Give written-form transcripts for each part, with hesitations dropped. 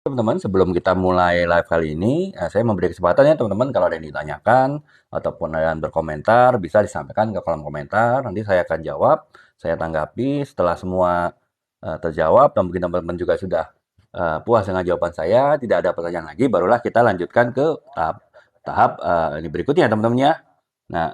Teman-teman, sebelum kita mulai live kali ini, saya memberi kesempatan ya teman-teman kalau ada yang ditanyakan ataupun ada yang berkomentar, bisa disampaikan ke kolom komentar. Nanti saya akan jawab, saya tanggapi setelah semua terjawab dan mungkin teman-teman juga sudah puas dengan jawaban saya, tidak ada pertanyaan lagi, barulah kita lanjutkan ke tahap tahap ini berikutnya teman-teman ya. Nah,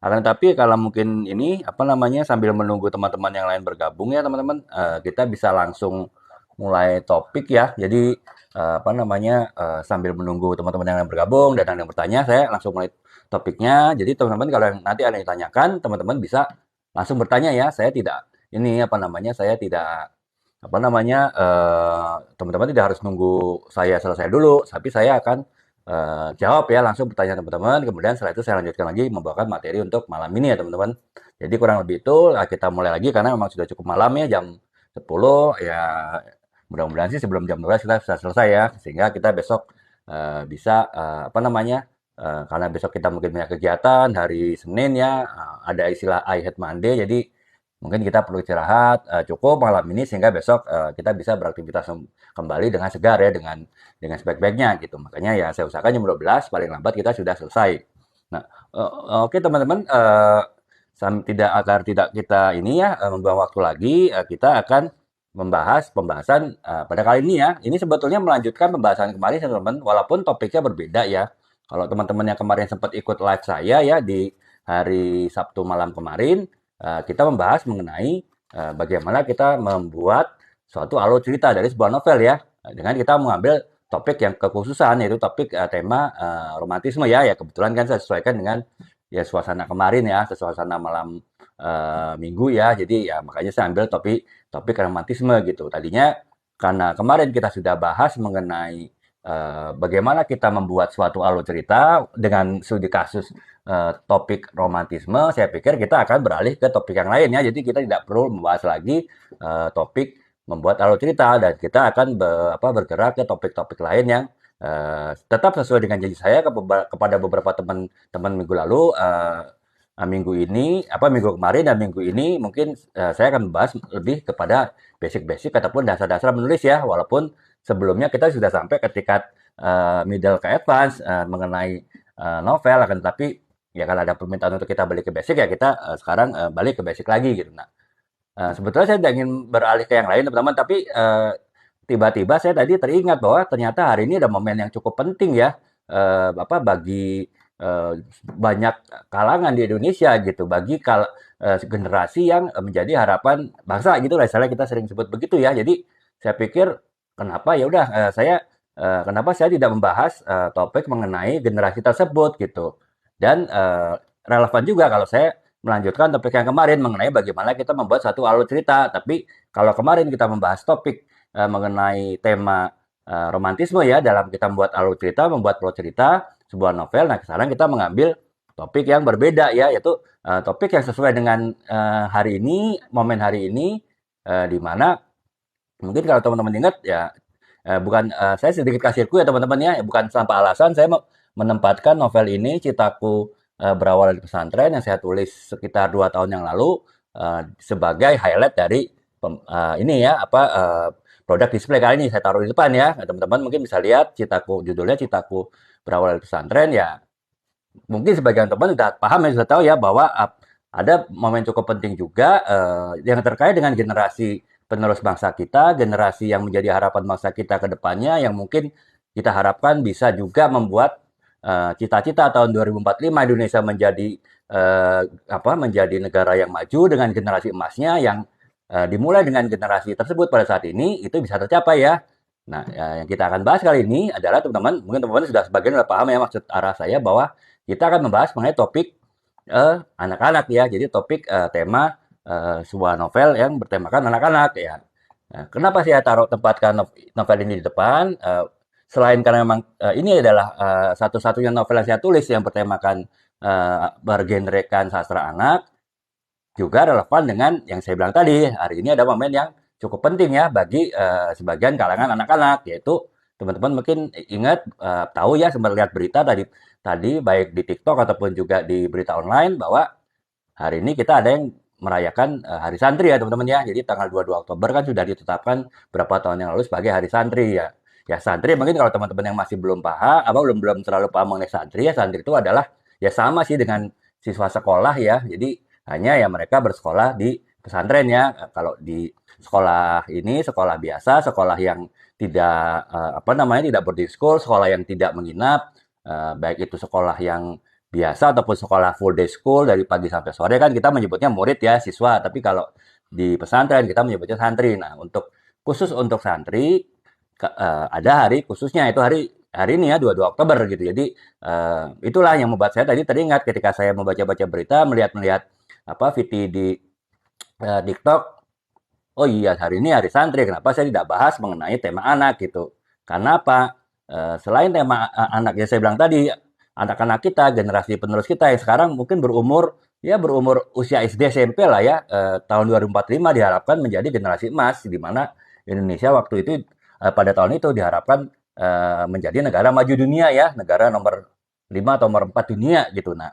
akan tapi kalau mungkin ini apa namanya sambil menunggu teman-teman yang lain bergabung ya teman-teman, kita bisa langsung mulai topik ya. Jadi apa namanya sambil menunggu teman-teman yang lain bergabung dan ada yang bertanya, saya langsung mulai topiknya. Jadi teman-teman kalau nanti ada yang ditanyakan, teman-teman bisa langsung bertanya ya. Saya tidak ini apa namanya, saya tidak apa namanya teman-teman tidak harus nunggu saya selesai dulu, tapi saya akan jawab ya langsung pertanyaan teman-teman. Kemudian setelah itu saya lanjutkan lagi membawakan materi untuk malam ini ya teman-teman. Jadi kurang lebih itu kita mulai lagi karena memang sudah cukup malam ya jam 10 ya. Mudah-mudahan sih sebelum jam 12 kita sudah selesai ya, sehingga kita besok bisa apa namanya, karena besok kita mungkin punya kegiatan hari Senin ya, ada istilah I hate Monday, jadi mungkin kita perlu istirahat cukup malam ini sehingga besok kita bisa beraktivitas kembali dengan segar ya, dengan sebaik-baiknya gitu. Makanya ya saya usahakan jam 12 paling lambat kita sudah selesai. Nah, oke teman-teman, tidak agar tidak kita ini ya membuang waktu lagi, kita akan membahas pembahasan pada kali ini ya. Ini sebetulnya melanjutkan pembahasan kemarin teman-teman, walaupun topiknya berbeda ya. Kalau teman-teman yang kemarin sempat ikut live saya ya di hari Sabtu malam kemarin, kita membahas mengenai bagaimana kita membuat suatu alur cerita dari sebuah novel ya. Dengan kita mengambil topik yang kekhususan yaitu topik tema romantisme ya. Ya kebetulan kan saya sesuaikan dengan ya suasana kemarin ya, suasana malam minggu ya. Jadi ya makanya saya ambil topik topik romantisme gitu. Tadinya karena kemarin kita sudah bahas mengenai bagaimana kita membuat suatu alur cerita dengan studi kasus topik romantisme, saya pikir kita akan beralih ke topik yang lain ya. Jadi kita tidak perlu membahas lagi topik membuat alur cerita dan kita akan bergerak ke topik-topik lain yang tetap sesuai dengan janji saya kepada beberapa teman-teman minggu lalu. Minggu ini, minggu kemarin dan minggu ini mungkin saya akan membahas lebih kepada basic-basic ataupun dasar-dasar menulis ya, walaupun sebelumnya kita sudah sampai ke tingkat middle ke advance mengenai novel, akan tetapi ya kalau ada permintaan untuk kita balik ke basic ya kita sekarang balik ke basic lagi gitu. Nah, sebetulnya saya tidak ingin beralih ke yang lain teman-teman, tapi tiba-tiba saya tadi teringat bahwa ternyata hari ini ada momen yang cukup penting ya bagi banyak kalangan di Indonesia gitu, bagi generasi yang menjadi harapan bangsa gitu lah, misalnya kita sering sebut begitu ya. Jadi saya pikir kenapa ya udah kenapa saya tidak membahas topik mengenai generasi tersebut gitu. Dan relevan juga kalau saya melanjutkan topik yang kemarin mengenai bagaimana kita membuat satu alur cerita. Tapi kalau kemarin kita membahas topik mengenai tema romantisme ya dalam kita membuat alur cerita, membuat plot cerita sebuah novel. Nah, sekarang kita mengambil topik yang berbeda ya, yaitu topik yang sesuai dengan hari ini, momen hari ini, di mana mungkin kalau teman-teman ingat ya, bukan saya sedikit kasirku ya teman-teman ya, bukan tanpa alasan saya menempatkan novel ini Citaku berawal dari pesantren yang saya tulis sekitar 2 tahun yang lalu sebagai highlight dari ini ya produk display kali ini saya taruh di depan ya. Nah, teman-teman mungkin bisa lihat judulnya Citaku berawal dari pesantren ya. Mungkin sebagian teman sudah paham ya, sudah tahu ya bahwa ada momen cukup penting juga yang terkait dengan generasi penerus bangsa kita, generasi yang menjadi harapan bangsa kita ke depannya, yang mungkin kita harapkan bisa juga membuat cita-cita tahun 2045 Indonesia menjadi menjadi negara yang maju dengan generasi emasnya yang dimulai dengan generasi tersebut pada saat ini itu bisa tercapai ya. Nah, yang kita akan bahas kali ini adalah teman-teman, mungkin teman-teman sudah sebagian sudah paham ya maksud arah saya bahwa kita akan membahas mengenai topik anak-anak ya. Jadi topik tema sebuah novel yang bertemakan anak-anak ya. Nah, kenapa saya tempatkan novel ini di depan? Selain karena memang ini adalah satu-satunya novel yang saya tulis yang bertemakan bergenrekan sastra anak, juga relevan dengan yang saya bilang tadi. Hari ini ada momen yang cukup penting ya bagi sebagian kalangan anak-anak, yaitu teman-teman mungkin ingat tahu ya sempat lihat berita tadi tadi baik di TikTok ataupun juga di berita online bahwa hari ini kita ada yang merayakan Hari Santri ya teman-teman ya. Jadi tanggal 22 Oktober kan sudah ditetapkan berapa tahun yang lalu sebagai Hari Santri ya. Ya santri mungkin kalau teman-teman yang masih belum paham, apa belum terlalu paham mengenai santri ya, santri itu adalah ya sama sih dengan siswa sekolah ya. Jadi hanya ya mereka bersekolah di pesantren ya. Kalau di sekolah ini sekolah biasa, sekolah yang tidak apa namanya tidak boarding school, sekolah yang tidak menginap, baik itu sekolah yang biasa ataupun sekolah full day school dari pagi sampai sore kan kita menyebutnya murid ya, siswa. Tapi kalau di pesantren kita menyebutnya santri. Nah, khusus untuk santri ada hari khususnya itu hari hari ini ya 22 Oktober gitu. Jadi itulah yang membuat saya tadi teringat ketika saya membaca-baca berita, melihat-melihat apa VT di TikTok. Oh iya, hari ini hari santri. Kenapa saya tidak bahas mengenai tema anak gitu? Karena apa? Selain tema anak yang saya bilang tadi, anak-anak kita, generasi penerus kita yang sekarang mungkin berumur usia SD SMP lah ya, tahun 2045 diharapkan menjadi generasi emas di mana Indonesia waktu itu pada tahun itu diharapkan menjadi negara maju dunia ya, negara nomor 5 atau nomor 4 dunia gitu. Nah,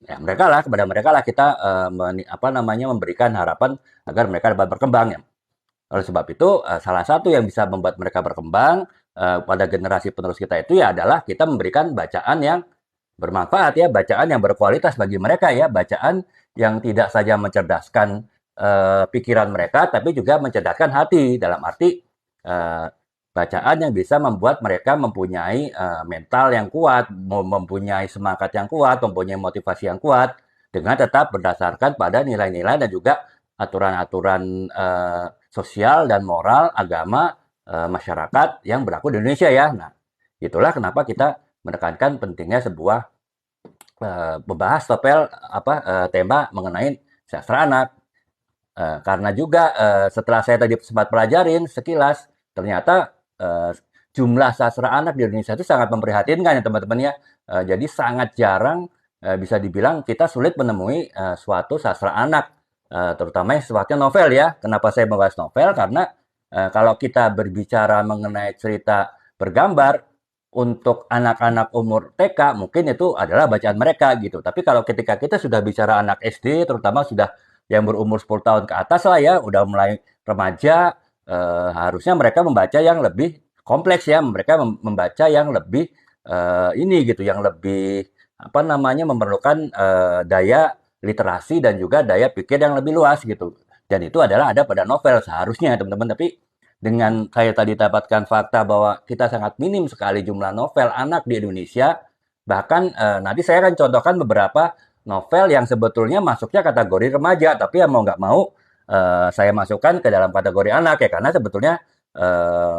ya kepada mereka lah kita apa namanya memberikan harapan agar mereka dapat berkembang ya. Oleh sebab itu salah satu yang bisa membuat mereka berkembang pada generasi penerus kita itu ya adalah kita memberikan bacaan yang bermanfaat ya, bacaan yang berkualitas bagi mereka ya, bacaan yang tidak saja mencerdaskan pikiran mereka tapi juga mencerdaskan hati dalam arti eh, bacaan yang bisa membuat mereka mempunyai mental yang kuat, mempunyai semangat yang kuat, mempunyai motivasi yang kuat, dengan tetap berdasarkan pada nilai-nilai dan juga aturan-aturan sosial dan moral agama masyarakat yang berlaku di Indonesia ya. Nah, itulah kenapa kita menekankan pentingnya sebuah membahas tema mengenai sastra anak. Karena juga setelah saya tadi sempat pelajarin sekilas, ternyata jumlah sastra anak di Indonesia itu sangat memprihatinkan ya teman-teman ya. Jadi sangat jarang bisa dibilang kita sulit menemui suatu sastra anak, terutama yang sifatnya novel ya. Kenapa saya membahas novel? Karena kalau kita berbicara mengenai cerita bergambar untuk anak-anak umur TK mungkin itu adalah bacaan mereka gitu. Tapi kalau ketika kita sudah bicara anak SD, terutama sudah yang berumur 10 tahun ke atas lah ya, udah mulai remaja, harusnya mereka membaca yang lebih kompleks ya, mereka membaca yang lebih ini gitu, yang lebih apa namanya memerlukan daya literasi dan juga daya pikir yang lebih luas gitu. Dan itu adalah ada pada novel seharusnya teman-teman. Tapi dengan saya tadi dapatkan fakta bahwa kita sangat minim sekali jumlah novel anak di Indonesia, bahkan nanti saya akan contohkan beberapa novel yang sebetulnya masuknya kategori remaja, tapi ya mau nggak mau saya masukkan ke dalam kategori anak ya, karena sebetulnya eh,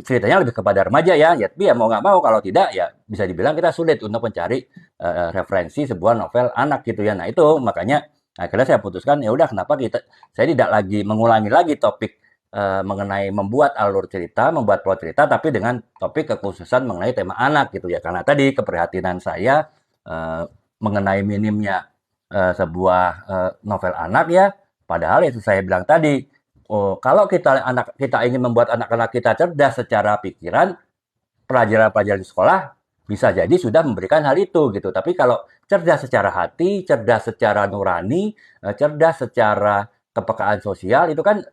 ceritanya lebih kepada remaja ya, ya tapi ya mau nggak mau kalau tidak ya bisa dibilang kita sulit untuk mencari referensi sebuah novel anak gitu ya. Nah itu makanya akhirnya saya putuskan ya udah kenapa saya tidak lagi mengulangi lagi topik mengenai membuat alur cerita, membuat plot cerita, tapi dengan topik kekhususan mengenai tema anak gitu ya. Karena tadi keprihatinan saya eh, mengenai minimnya sebuah novel anak ya. Padahal itu saya bilang tadi, oh, kalau kita ingin membuat anak-anak kita cerdas secara pikiran, pelajaran-pelajaran di sekolah bisa jadi sudah memberikan hal itu gitu. Tapi kalau cerdas secara hati, cerdas secara nurani, cerdas secara kepekaan sosial itu kan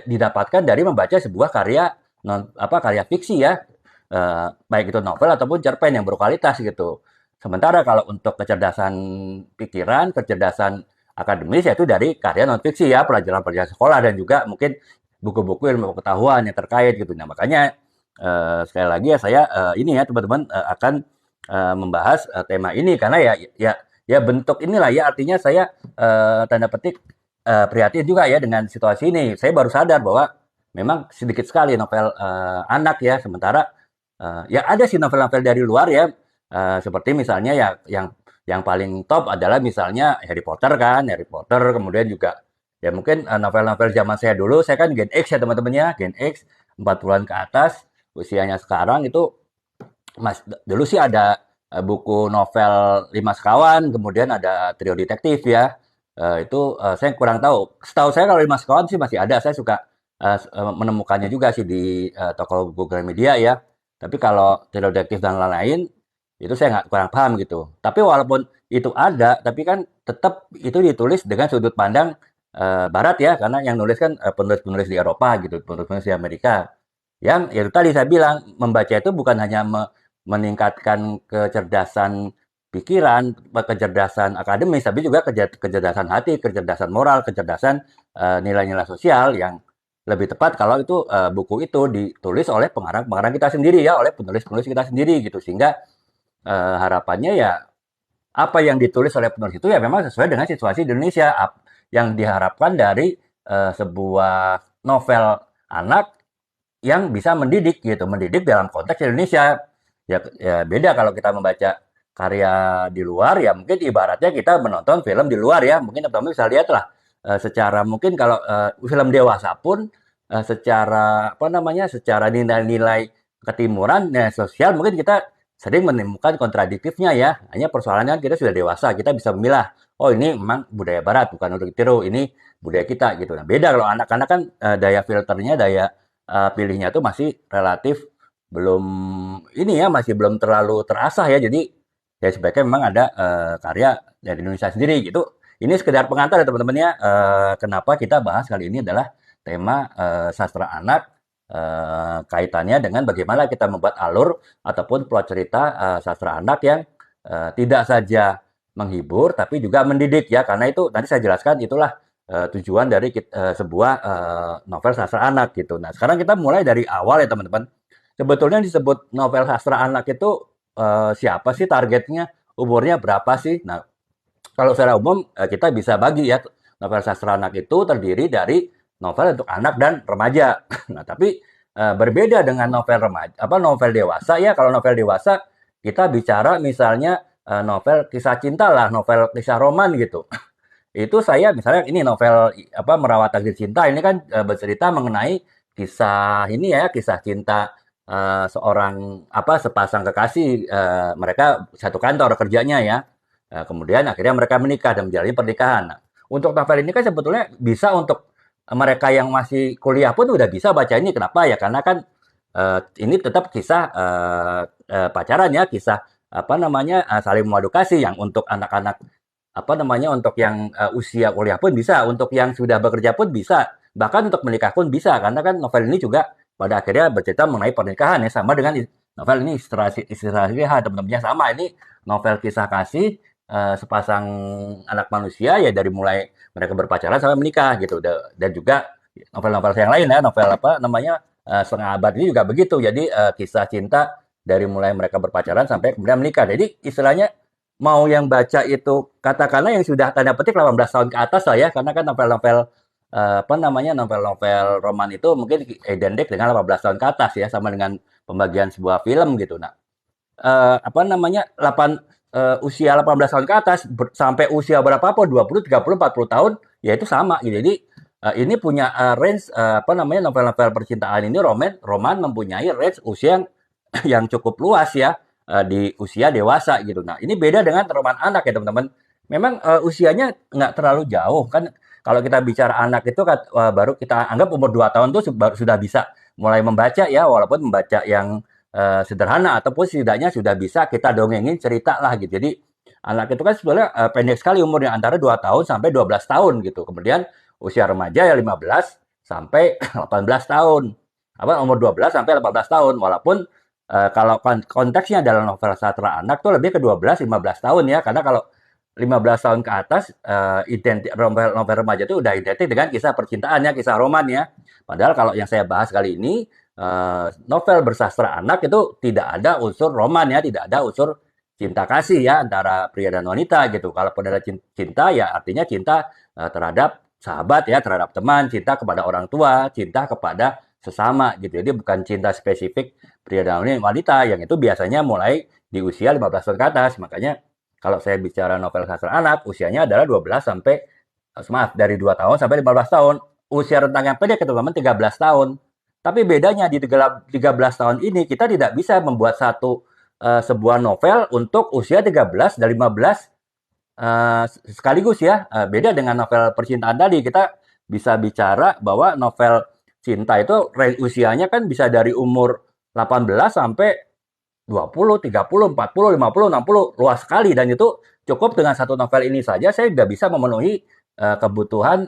didapatkan dari membaca sebuah karya fiksi ya, baik itu novel ataupun cerpen yang berkualitas gitu. Sementara kalau untuk kecerdasan pikiran, kecerdasan akademis yaitu dari karya non fiksi ya, pelajaran-pelajaran sekolah dan juga mungkin buku-buku ilmu pengetahuan yang terkait gitu. Nah, makanya sekali lagi ya saya ini ya teman-teman akan membahas tema ini karena ya bentuk inilah ya artinya saya tanda petik prihatin juga ya dengan situasi ini. Saya baru sadar bahwa memang sedikit sekali novel anak ya, sementara ya ada sih novel-novel dari luar ya, seperti misalnya ya yang paling top adalah misalnya Harry Potter kan, Harry Potter kemudian juga ya mungkin novel-novel zaman saya dulu, saya kan Gen X ya teman-teman ya, Gen X 40-an ke atas, usianya sekarang itu dulu sih ada buku novel Lima Sekawan, kemudian ada Trio Detektif ya. Itu saya kurang tahu. Setahu saya kalau Lima Sekawan sih masih ada. Saya suka menemukannya juga sih di toko Google Media ya. Tapi kalau Trio Detektif dan lain-lain Itu saya nggak kurang paham gitu. Tapi walaupun itu ada, tapi kan tetap itu ditulis dengan sudut pandang Barat ya, karena yang nulis kan penulis-penulis di Eropa gitu, penulis-penulis di Amerika. Yang ya itu tadi saya bilang, membaca itu bukan hanya meningkatkan kecerdasan pikiran, kecerdasan akademis, tapi juga kecerdasan hati, kecerdasan moral, kecerdasan nilai-nilai sosial yang lebih tepat kalau itu buku itu ditulis oleh pengarang-pengarang kita sendiri ya, oleh penulis-penulis kita sendiri gitu. Sehingga harapannya ya apa yang ditulis oleh penulis itu ya memang sesuai dengan situasi di Indonesia. Yang diharapkan dari sebuah novel anak yang bisa mendidik gitu, mendidik dalam konteks Indonesia. Ya beda kalau kita membaca karya di luar ya mungkin ibaratnya kita menonton film di luar ya. Mungkin teman-teman bisa lihat lah secara mungkin kalau film dewasa pun secara apa namanya secara nilai-nilai ketimuran nilai sosial mungkin kita sering menemukan kontradiktifnya ya. Hanya persoalannya kan kita sudah dewasa, kita bisa memilah. Oh ini memang budaya Barat, bukan untuk ditiru. Ini budaya kita gitu. Nah beda kalau anak-anak kan daya filternya, daya pilihnya tuh masih relatif belum ini ya, masih belum terlalu terasah ya. Jadi ya sebaiknya memang ada karya dari Indonesia sendiri gitu. Ini sekedar pengantar ya teman-teman ya. Kenapa kita bahas kali ini adalah tema sastra anak kaitannya dengan bagaimana kita membuat alur ataupun plot cerita sastra anak yang tidak saja menghibur tapi juga mendidik ya karena itu nanti saya jelaskan itulah tujuan dari sebuah novel sastra anak gitu. Nah sekarang kita mulai dari awal ya teman-teman. Sebetulnya disebut novel sastra anak itu siapa sih targetnya, umurnya berapa sih? Nah kalau secara umum kita bisa bagi ya novel sastra anak itu terdiri dari novel untuk anak dan remaja. Nah, tapi berbeda dengan novel remaja, apa novel dewasa ya. Kalau novel dewasa kita bicara misalnya novel kisah cinta lah, novel kisah roman gitu. Itu saya misalnya ini novel apa Merawat Takdir Cinta ini kan bercerita mengenai kisah ini ya, kisah cinta seorang apa sepasang kekasih mereka satu kantor kerjanya ya. Kemudian akhirnya mereka menikah dan menjalani pernikahan. Nah, untuk novel ini kan sebetulnya bisa untuk mereka yang masih kuliah pun udah bisa baca ini. Kenapa ya? Karena kan ini tetap kisah pacaran ya, kisah apa namanya saling mengadu kasih yang untuk anak-anak apa namanya untuk yang usia kuliah pun bisa, untuk yang sudah bekerja pun bisa, bahkan untuk menikah pun bisa. Karena kan novel ini juga pada akhirnya bercerita mengenai pernikahan ya, sama dengan novel ini istirahat teman-temannya sama. Ini novel kisah kasih sepasang anak manusia ya dari mulai mereka berpacaran sampai menikah gitu. Dan juga novel-novel yang lain ya, novel apa namanya setengah abad ini juga begitu. Jadi kisah cinta dari mulai mereka berpacaran sampai kemudian menikah. Jadi istilahnya mau yang baca itu katakanlah yang sudah tanda petik 18 tahun ke atas lah ya, karena kan novel-novel apa namanya novel-novel roman itu mungkin identik dengan 18 tahun ke atas ya, sama dengan pembagian sebuah film gitu. Nah, apa namanya 8 usia 18 tahun ke atas sampai usia berapapun 20, 30, 40 tahun ya itu sama gitu. Jadi ini punya range apa namanya novel-novel percintaan ini roman mempunyai range usia yang yang cukup luas ya di usia dewasa gitu. Nah ini beda dengan roman anak ya teman-teman. Memang usianya nggak terlalu jauh kan. Kalau kita bicara anak itu baru kita anggap umur 2 tahun tuh sudah bisa mulai membaca ya, walaupun membaca yang sederhana ataupun setidaknya sudah bisa kita dongengin cerita lah gitu. Jadi anak itu kan sebenarnya pendek sekali umurnya antara 2 tahun sampai 12 tahun gitu. Kemudian usia remaja ya 15 sampai 18 tahun. Apa umur 12 sampai 18 tahun walaupun kalau konteksnya dalam novel sastra anak tuh lebih ke 12 15 tahun ya. Karena kalau 15 tahun ke atas identik novel remaja itu udah identik dengan kisah percintaannya, kisah romannya. Padahal kalau yang saya bahas kali ini novel bersastra anak itu tidak ada unsur roman ya, tidak ada unsur cinta kasih ya antara pria dan wanita gitu. Kalaupun ada cinta ya artinya cinta terhadap sahabat ya, terhadap teman, cinta kepada orang tua, cinta kepada sesama gitu. Jadi bukan cinta spesifik pria dan wanita yang itu biasanya mulai di usia 15 tahun ke atas. Makanya kalau saya bicara novel sastra anak, usianya adalah 12 sampai maaf dari 2 tahun sampai 15 tahun. Usia rentang yang pendek teman-teman 13 tahun. Tapi bedanya di 13 tahun ini kita tidak bisa membuat sebuah novel untuk usia 13 dan 15 sekaligus ya. Beda dengan novel percintaan tadi, kita bisa bicara bahwa novel cinta itu range usianya kan bisa dari umur 18 sampai 20, 30, 40, 50, 60, luas sekali dan itu cukup dengan satu novel ini saja saya sudah bisa memenuhi kebutuhan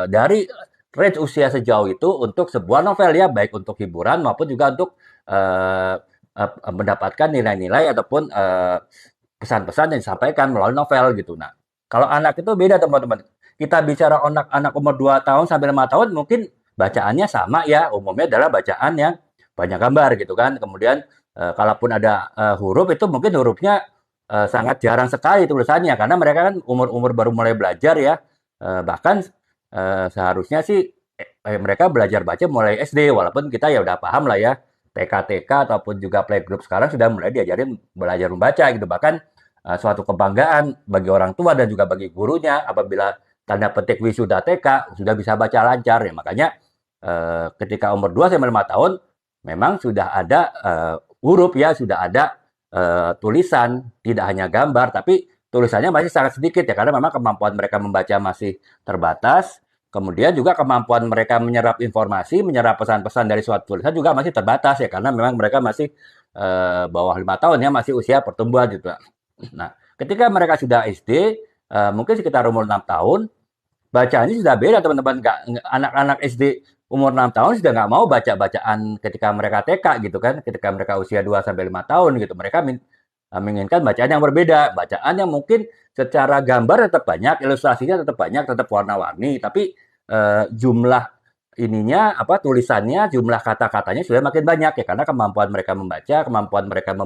dari range usia sejauh itu untuk sebuah novel ya, baik untuk hiburan maupun juga untuk eh, mendapatkan nilai-nilai ataupun pesan-pesan yang disampaikan melalui novel gitu. Nah, kalau anak itu beda teman-teman. Kita bicara anak-anak umur 2 tahun sampai 5 tahun mungkin bacaannya sama ya, umumnya adalah bacaan yang banyak gambar gitu kan. Kemudian kalaupun ada huruf itu mungkin hurufnya sangat jarang sekali tulisannya karena mereka kan umur-umur baru mulai belajar ya. Bahkan seharusnya sih mereka belajar baca mulai SD walaupun kita ya udah paham lah ya TK-TK ataupun juga playgroup sekarang sudah mulai diajarin belajar membaca gitu. Bahkan suatu kebanggaan bagi orang tua dan juga bagi gurunya apabila tanda petik wisuda TK sudah bisa baca lancar ya. Makanya ketika umur 2 sampai 5 tahun memang sudah ada huruf ya, sudah ada tulisan, tidak hanya gambar tapi tulisannya masih sangat sedikit ya karena memang kemampuan mereka membaca masih terbatas. Kemudian juga kemampuan mereka menyerap informasi, menyerap pesan-pesan dari suatu tulisan juga masih terbatas ya karena memang mereka masih bawah 5 tahun ya, masih usia pertumbuhan gitu. Nah, ketika mereka sudah SD, mungkin sekitar umur 6 tahun, bacaannya sudah beda teman-teman. Anak-anak SD umur 6 tahun sudah nggak mau baca bacaan ketika mereka TK gitu kan, ketika mereka usia 2 sampai 5 tahun gitu. Mereka menginginkan bacaan yang berbeda, bacaan yang mungkin secara gambar tetap banyak, ilustrasinya tetap banyak, tetap warna-warni, tapi jumlah ininya apa tulisannya, jumlah kata-katanya sudah makin banyak ya karena kemampuan mereka membaca, kemampuan mereka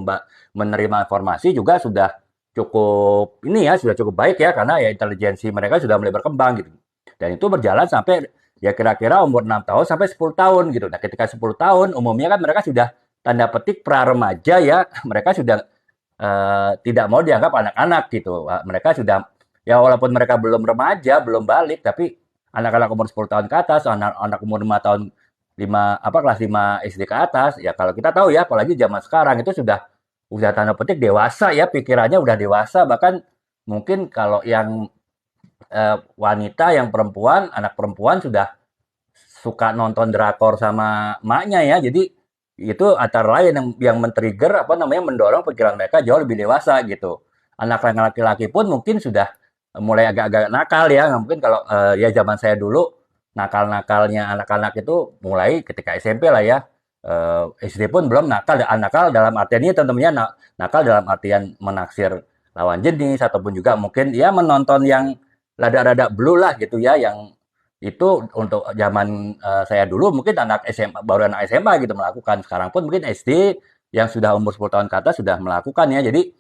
menerima informasi juga sudah cukup ini ya, sudah cukup baik ya karena ya intelijensi mereka sudah mulai berkembang gitu. Dan itu berjalan sampai ya kira-kira umur 6 tahun sampai 10 tahun gitu. Nah, ketika 10 tahun umumnya kan mereka sudah tanda petik pra remaja ya, mereka sudah tidak mau dianggap anak-anak gitu. Mereka sudah ya walaupun mereka belum remaja, belum balik, tapi anak-anak umur 10 tahun ke atas, anak-anak umur 5 tahun 5 apa kelas 5 SD ke atas, ya kalau kita tahu ya apalagi zaman sekarang itu sudah tanda petik dewasa ya, pikirannya udah dewasa bahkan mungkin kalau yang wanita, yang perempuan, anak perempuan sudah suka nonton drakor sama maknya ya. Jadi itu antara lain yang men-trigger apa namanya mendorong pikiran mereka jauh lebih dewasa gitu. Anak laki-laki pun mungkin sudah mulai agak-agak nakal ya. Mungkin kalau ya zaman saya dulu nakal-nakalnya anak-anak itu mulai ketika SMP lah ya. SD pun belum nakal, nakal dalam artian ini tentunya nakal dalam artian menaksir lawan jenis ataupun juga mungkin ya menonton yang rada-rada blue lah gitu ya yang itu untuk zaman saya dulu mungkin anak SMA baru anak SMA gitu melakukan. Sekarang pun mungkin SD yang sudah umur 10 tahun ke atas sudah melakukan ya. Jadi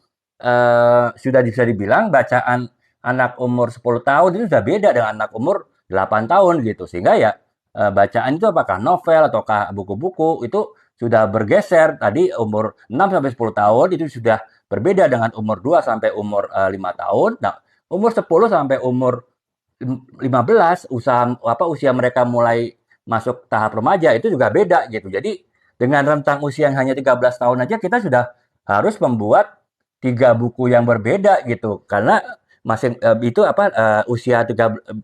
sudah bisa dibilang bacaan anak umur 10 tahun itu sudah beda dengan anak umur 8 tahun gitu. Sehingga ya bacaan itu apakah novel ataukah buku-buku itu sudah bergeser. Tadi umur 6 sampai 10 tahun itu sudah berbeda dengan umur 2 sampai umur 5 tahun. Nah, umur 10 sampai umur 15 usia mereka mulai masuk tahap remaja itu juga beda gitu. Jadi dengan rentang usia yang hanya 13 tahun aja kita sudah harus membuat 3 buku yang berbeda gitu. Karena masing itu apa usia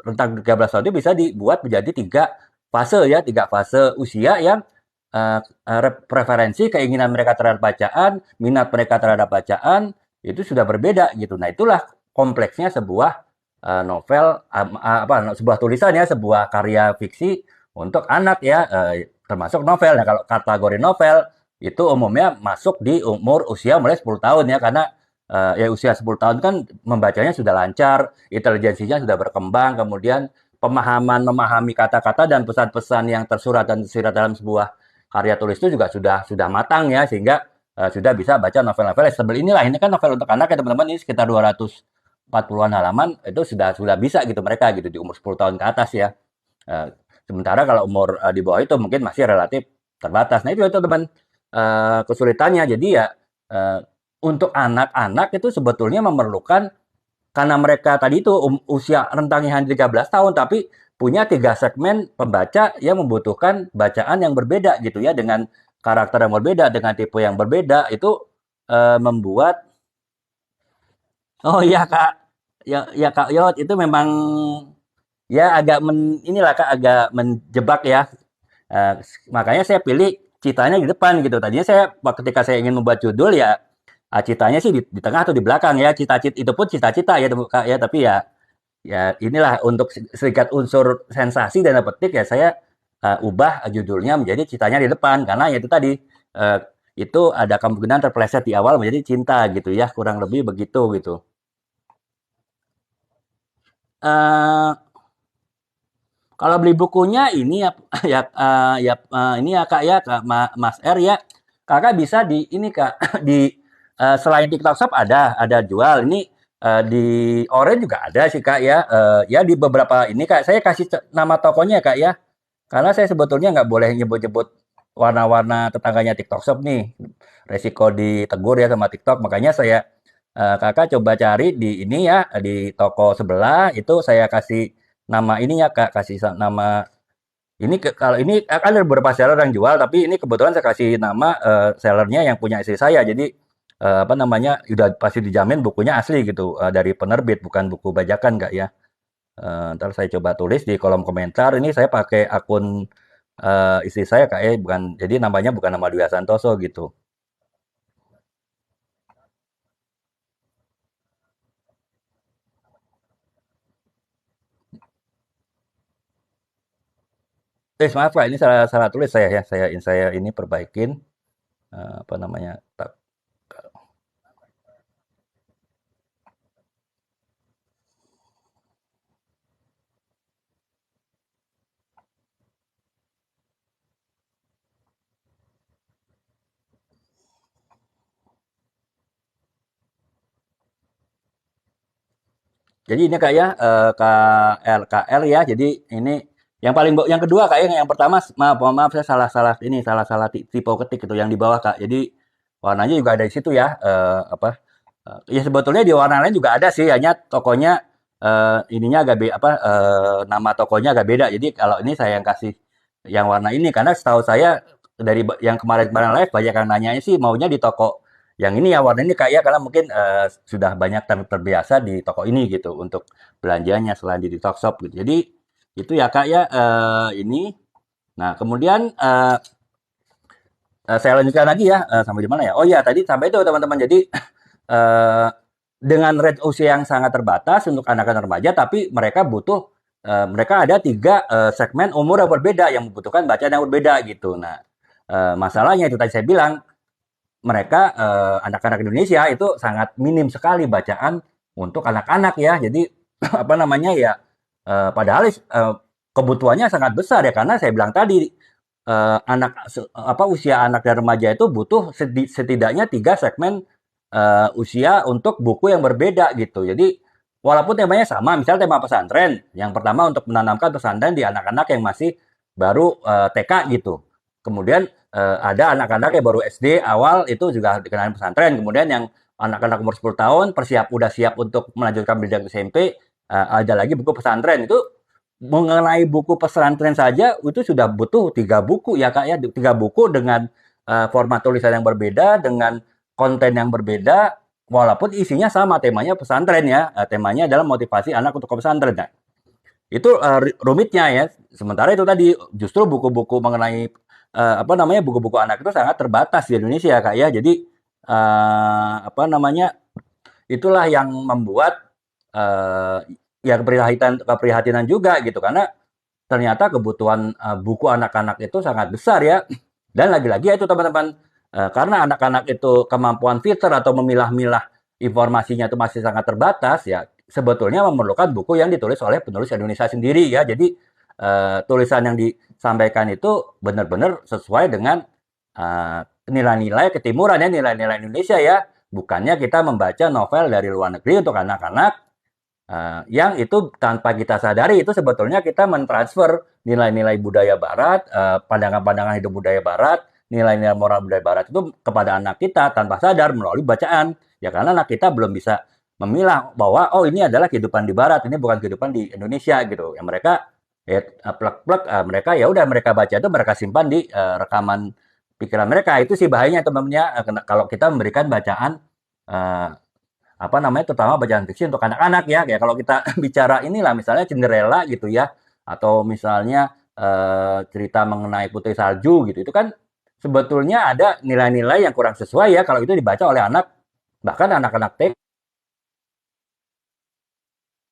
rentang 13 tahun itu bisa dibuat menjadi 3 fase ya, 3 fase usia yang preferensi keinginan mereka terhadap bacaan, minat mereka terhadap bacaan itu sudah berbeda gitu. Nah, itulah kompleksnya sebuah novel apa sebuah tulisan ya, sebuah karya fiksi untuk anak ya, termasuk novel. Nah, kalau kategori novel itu umumnya masuk di umur usia mulai 10 tahun ya, karena ya usia 10 tahun kan membacanya sudah lancar, intelijensinya sudah berkembang, kemudian memahami kata-kata dan pesan-pesan yang tersurat dan tersirat dalam sebuah karya tulis itu juga sudah matang ya, sehingga sudah bisa baca novel-novel sebel inilah. Ini kan novel untuk anak ya teman-teman, ini sekitar 240-an halaman itu sudah bisa gitu mereka gitu di umur 10 tahun ke atas ya. Sementara kalau umur di bawah itu mungkin masih relatif terbatas. Nah, itu teman kesulitannya. Jadi ya untuk anak-anak itu sebetulnya memerlukan karena mereka tadi itu usia rentangnya hanya 13 tahun tapi punya 3 segmen pembaca yang membutuhkan bacaan yang berbeda gitu ya dengan karakter yang berbeda, dengan tipe yang berbeda itu membuat oh iya Kak, ya ya Kak Yot itu memang ya agak inilah Kak agak menjebak ya. Makanya saya pilih citanya di depan gitu. Tadinya saya ketika saya ingin membuat judul ya citanya sih di tengah atau di belakang ya. Cita-cita itu pun cita-cita ya Kak ya, tapi ya inilah untuk sedikit unsur sensasi dan petik ya saya ubah judulnya menjadi citanya di depan karena ya itu tadi uh, itu ada kemungkinan terpeleset di awal menjadi cinta gitu ya, kurang lebih begitu gitu. Eh Kalau beli bukunya ini ya ini ya Kak ya Mas R ya. Kakak bisa di ini Kak di selain TikTok Shop ada jual. Ini di Orange juga ada sih Kak ya. Ya di beberapa ini Kak saya kasih nama tokonya Kak ya. Karena saya sebetulnya nggak boleh nyebut-nyebut warna-warna tetangganya TikTok Shop nih. Resiko ditegur ya sama TikTok. Makanya saya Kakak coba cari di ini ya di toko sebelah itu saya kasih nama ini ya Kak, kasih nama ini kalau ini kan ada beberapa seller yang jual, tapi ini kebetulan saya kasih nama sellernya yang punya istri saya. Jadi apa namanya, udah pasti dijamin bukunya asli gitu dari penerbit, bukan buku bajakan Kak ya. Ntar saya coba tulis di kolom komentar. Ini saya pakai akun istri saya Kak ya, bukan jadi namanya bukan nama Dwi Santoso gitu. Maaf Kak, ini salah salah tulis saya ya. Saya ini perbaikin apa namanya? Jadi ini Kak ya, KL ya. Jadi ini yang paling yang kedua Kak ya, yang pertama maaf mohon maaf saya salah-salah ini salah-salah tipe ketik itu yang di bawah Kak. Jadi warnanya juga ada di situ ya. Apa ya sebetulnya di warna lain juga ada sih, hanya tokonya ininya agak apa nama tokonya agak beda. Jadi kalau ini saya yang kasih yang warna ini karena setahu saya dari yang kemarin-kemarin live banyak yang nanyanya sih maunya di toko yang ini ya warna ini Kak ya karena mungkin sudah banyak terbiasa di toko ini gitu untuk belanjanya selain di TikTok Shop gitu. Jadi itu ya Kak ya ini. Nah, kemudian saya lanjutkan lagi ya sampai di mana ya? Oh iya tadi sampai itu teman-teman. Jadi eh, dengan range usia yang sangat terbatas untuk anak-anak remaja, tapi mereka butuh mereka ada tiga segmen umur yang berbeda yang membutuhkan bacaan yang berbeda gitu. Nah, masalahnya itu tadi saya bilang mereka anak-anak Indonesia itu sangat minim sekali bacaan untuk anak-anak ya. Jadi apa namanya ya padahal kebutuhannya sangat besar ya karena saya bilang tadi apa usia anak dan remaja itu butuh setidaknya tiga segmen usia untuk buku yang berbeda gitu. Jadi walaupun temanya sama, misalnya tema pesantren, yang pertama untuk menanamkan pesantren di anak-anak yang masih baru TK gitu. Kemudian ada anak-anak yang baru SD awal itu juga dikenal pesantren. Kemudian yang anak-anak umur 10 tahun udah siap untuk melanjutkan pendidikan SMP, ada lagi buku pesantren. Itu mengenai buku pesantren saja itu sudah butuh tiga buku ya Kak ya, tiga buku dengan format tulisan yang berbeda, dengan konten yang berbeda, walaupun isinya sama temanya pesantren ya, temanya adalah motivasi anak untuk ke pesantren. Nah, itu rumitnya ya. Sementara itu tadi justru buku-buku mengenai apa namanya buku-buku anak itu sangat terbatas di Indonesia Kak ya. Jadi apa namanya itulah yang membuat ya keprihatinan juga gitu karena ternyata kebutuhan buku anak-anak itu sangat besar ya. Dan lagi-lagi ya itu teman-teman karena anak-anak itu kemampuan filter atau memilah-milah informasinya itu masih sangat terbatas ya sebetulnya memerlukan buku yang ditulis oleh penulis Indonesia sendiri ya. Jadi tulisan yang disampaikan itu benar-benar sesuai dengan nilai-nilai ketimuran ya, nilai-nilai Indonesia ya. Bukannya kita membaca novel dari luar negeri untuk anak-anak yang itu tanpa kita sadari itu sebetulnya kita mentransfer nilai-nilai budaya barat, pandangan-pandangan hidup budaya barat, nilai-nilai moral budaya barat itu kepada anak kita tanpa sadar melalui bacaan. Ya karena anak kita belum bisa memilah bahwa oh ini adalah kehidupan di barat, ini bukan kehidupan di Indonesia gitu. Yang mereka ya plek-plek mereka ya udah mereka baca itu mereka simpan di rekaman pikiran mereka. Itu sih bahayanya teman-temannya kalau kita memberikan bacaan eh, apa namanya terutama bacaan fiksi untuk anak-anak ya kayak kalau kita bicara inilah misalnya Cinderella gitu ya atau misalnya cerita mengenai Putri Salju gitu itu kan sebetulnya ada nilai-nilai yang kurang sesuai ya kalau itu dibaca oleh anak, bahkan anak-anak TK,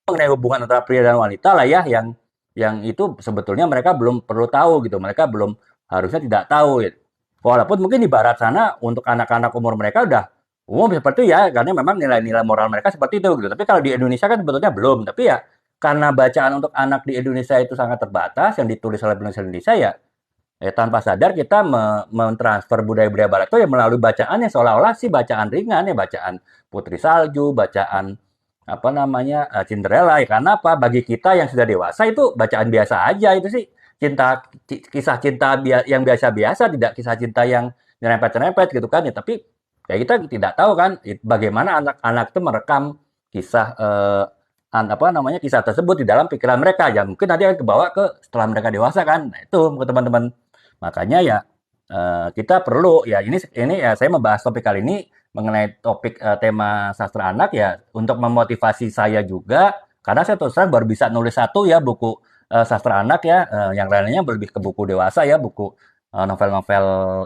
mengenai hubungan antara pria dan wanita lah ya, yang itu sebetulnya mereka belum perlu tahu gitu, mereka belum, harusnya tidak tahu gitu. Walaupun mungkin di barat sana untuk anak-anak umur mereka udah umum seperti itu ya, karena memang nilai-nilai moral mereka seperti itu gitu. Tapi kalau di Indonesia kan sebetulnya belum. Tapi ya karena bacaan untuk anak di Indonesia itu sangat terbatas, yang ditulis oleh penulis Indonesia ya, tanpa sadar kita mentransfer budaya-budaya barat itu ya melalui bacaan yang seolah-olah sih bacaan ringan ya, bacaan Putri Salju, bacaan apa namanya, Cinderella ya. Karena apa? Bagi kita yang sudah dewasa itu bacaan biasa aja itu sih. Kisah cinta yang biasa-biasa, tidak kisah cinta yang nyerempet-nyerempet gitu kan ya. Tapi ya kita tidak tahu kan bagaimana anak-anak itu merekam kisah apa namanya, kisah tersebut di dalam pikiran mereka ya, mungkin nanti akan kebawa ke setelah mereka dewasa kan. Nah itu teman-teman, makanya ya kita perlu ya, ini ya saya membahas topik kali ini mengenai topik tema sastra anak ya untuk memotivasi saya juga, karena saya terus terang baru bisa nulis satu ya buku sastra anak ya, yang lainnya lebih ke buku dewasa ya, buku novel-novel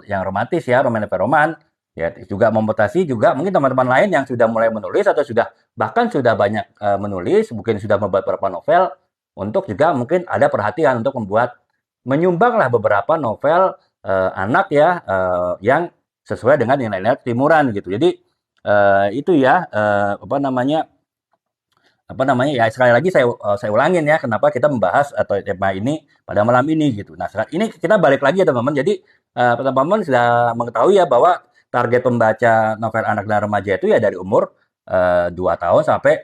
yang romantis ya, roman-roman ya, juga memotivasi juga mungkin teman-teman lain yang sudah mulai menulis atau sudah bahkan sudah banyak menulis, mungkin sudah membuat beberapa novel, untuk juga mungkin ada perhatian untuk menyumbanglah beberapa novel anak ya, yang sesuai dengan nilai-nilai timuran gitu. Jadi itu ya apa namanya ya, sekali lagi saya ulangin ya kenapa kita membahas atau tema ini pada malam ini gitu. Nah, sekarang ini kita balik lagi ya teman-teman. Jadi teman-teman sudah mengetahui ya bahwa target pembaca novel anak dan remaja itu ya dari umur 2 tahun sampai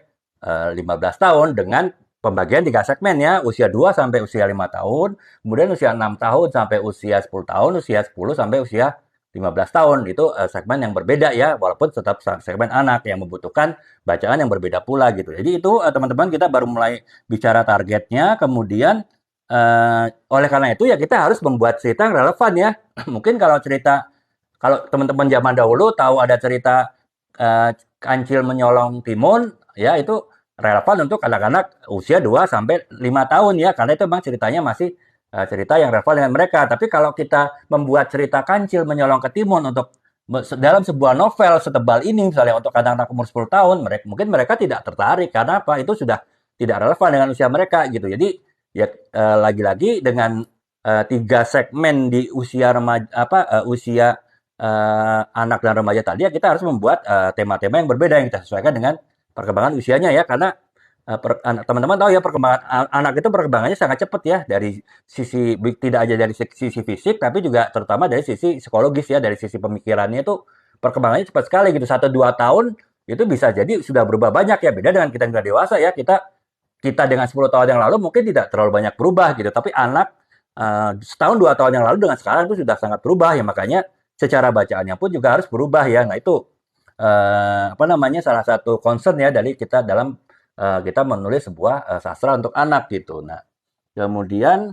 15 tahun, dengan pembagian 3 segmen ya, usia 2 sampai usia 5 tahun, kemudian usia 6 tahun sampai usia 10 tahun, usia 10 sampai usia 15 tahun. Itu segmen yang berbeda ya, walaupun tetap segmen anak yang membutuhkan bacaan yang berbeda pula gitu. Jadi itu teman-teman, kita baru mulai bicara targetnya, kemudian oleh karena itu ya kita harus membuat cerita yang relevan ya. Mungkin kalau teman-teman zaman dahulu tahu ada cerita kancil menyolong timun ya, itu relevan untuk anak-anak usia 2 sampai 5 tahun ya, karena itu memang ceritanya masih cerita yang relevan dengan mereka. Tapi kalau kita membuat cerita kancil menyolong ke timun untuk dalam sebuah novel setebal ini misalnya untuk anak-anak umur 10 tahun, mungkin mereka tidak tertarik karena apa? Itu sudah tidak relevan dengan usia mereka gitu. Jadi ya lagi-lagi dengan 3 segmen di usia remaja usia anak dan remaja tadi ya, kita harus membuat tema-tema yang berbeda yang kita sesuaikan dengan perkembangan usianya ya, karena teman-teman tahu ya perkembangan anak itu perkembangannya sangat cepat ya, dari sisi tidak aja dari sisi fisik tapi juga terutama dari sisi psikologis ya, dari sisi pemikirannya itu perkembangannya cepat sekali gitu. 1-2 tahun itu bisa jadi sudah berubah banyak ya, beda dengan kita yang sudah dewasa ya. Kita dengan 10 tahun yang lalu mungkin tidak terlalu banyak berubah gitu, tapi anak setahun 2 tahun yang lalu dengan sekarang itu sudah sangat berubah ya, makanya secara bacaannya pun juga harus berubah ya. Nah itu apa namanya, salah satu concern ya dari kita dalam kita menulis sebuah sastra untuk anak gitu. Nah kemudian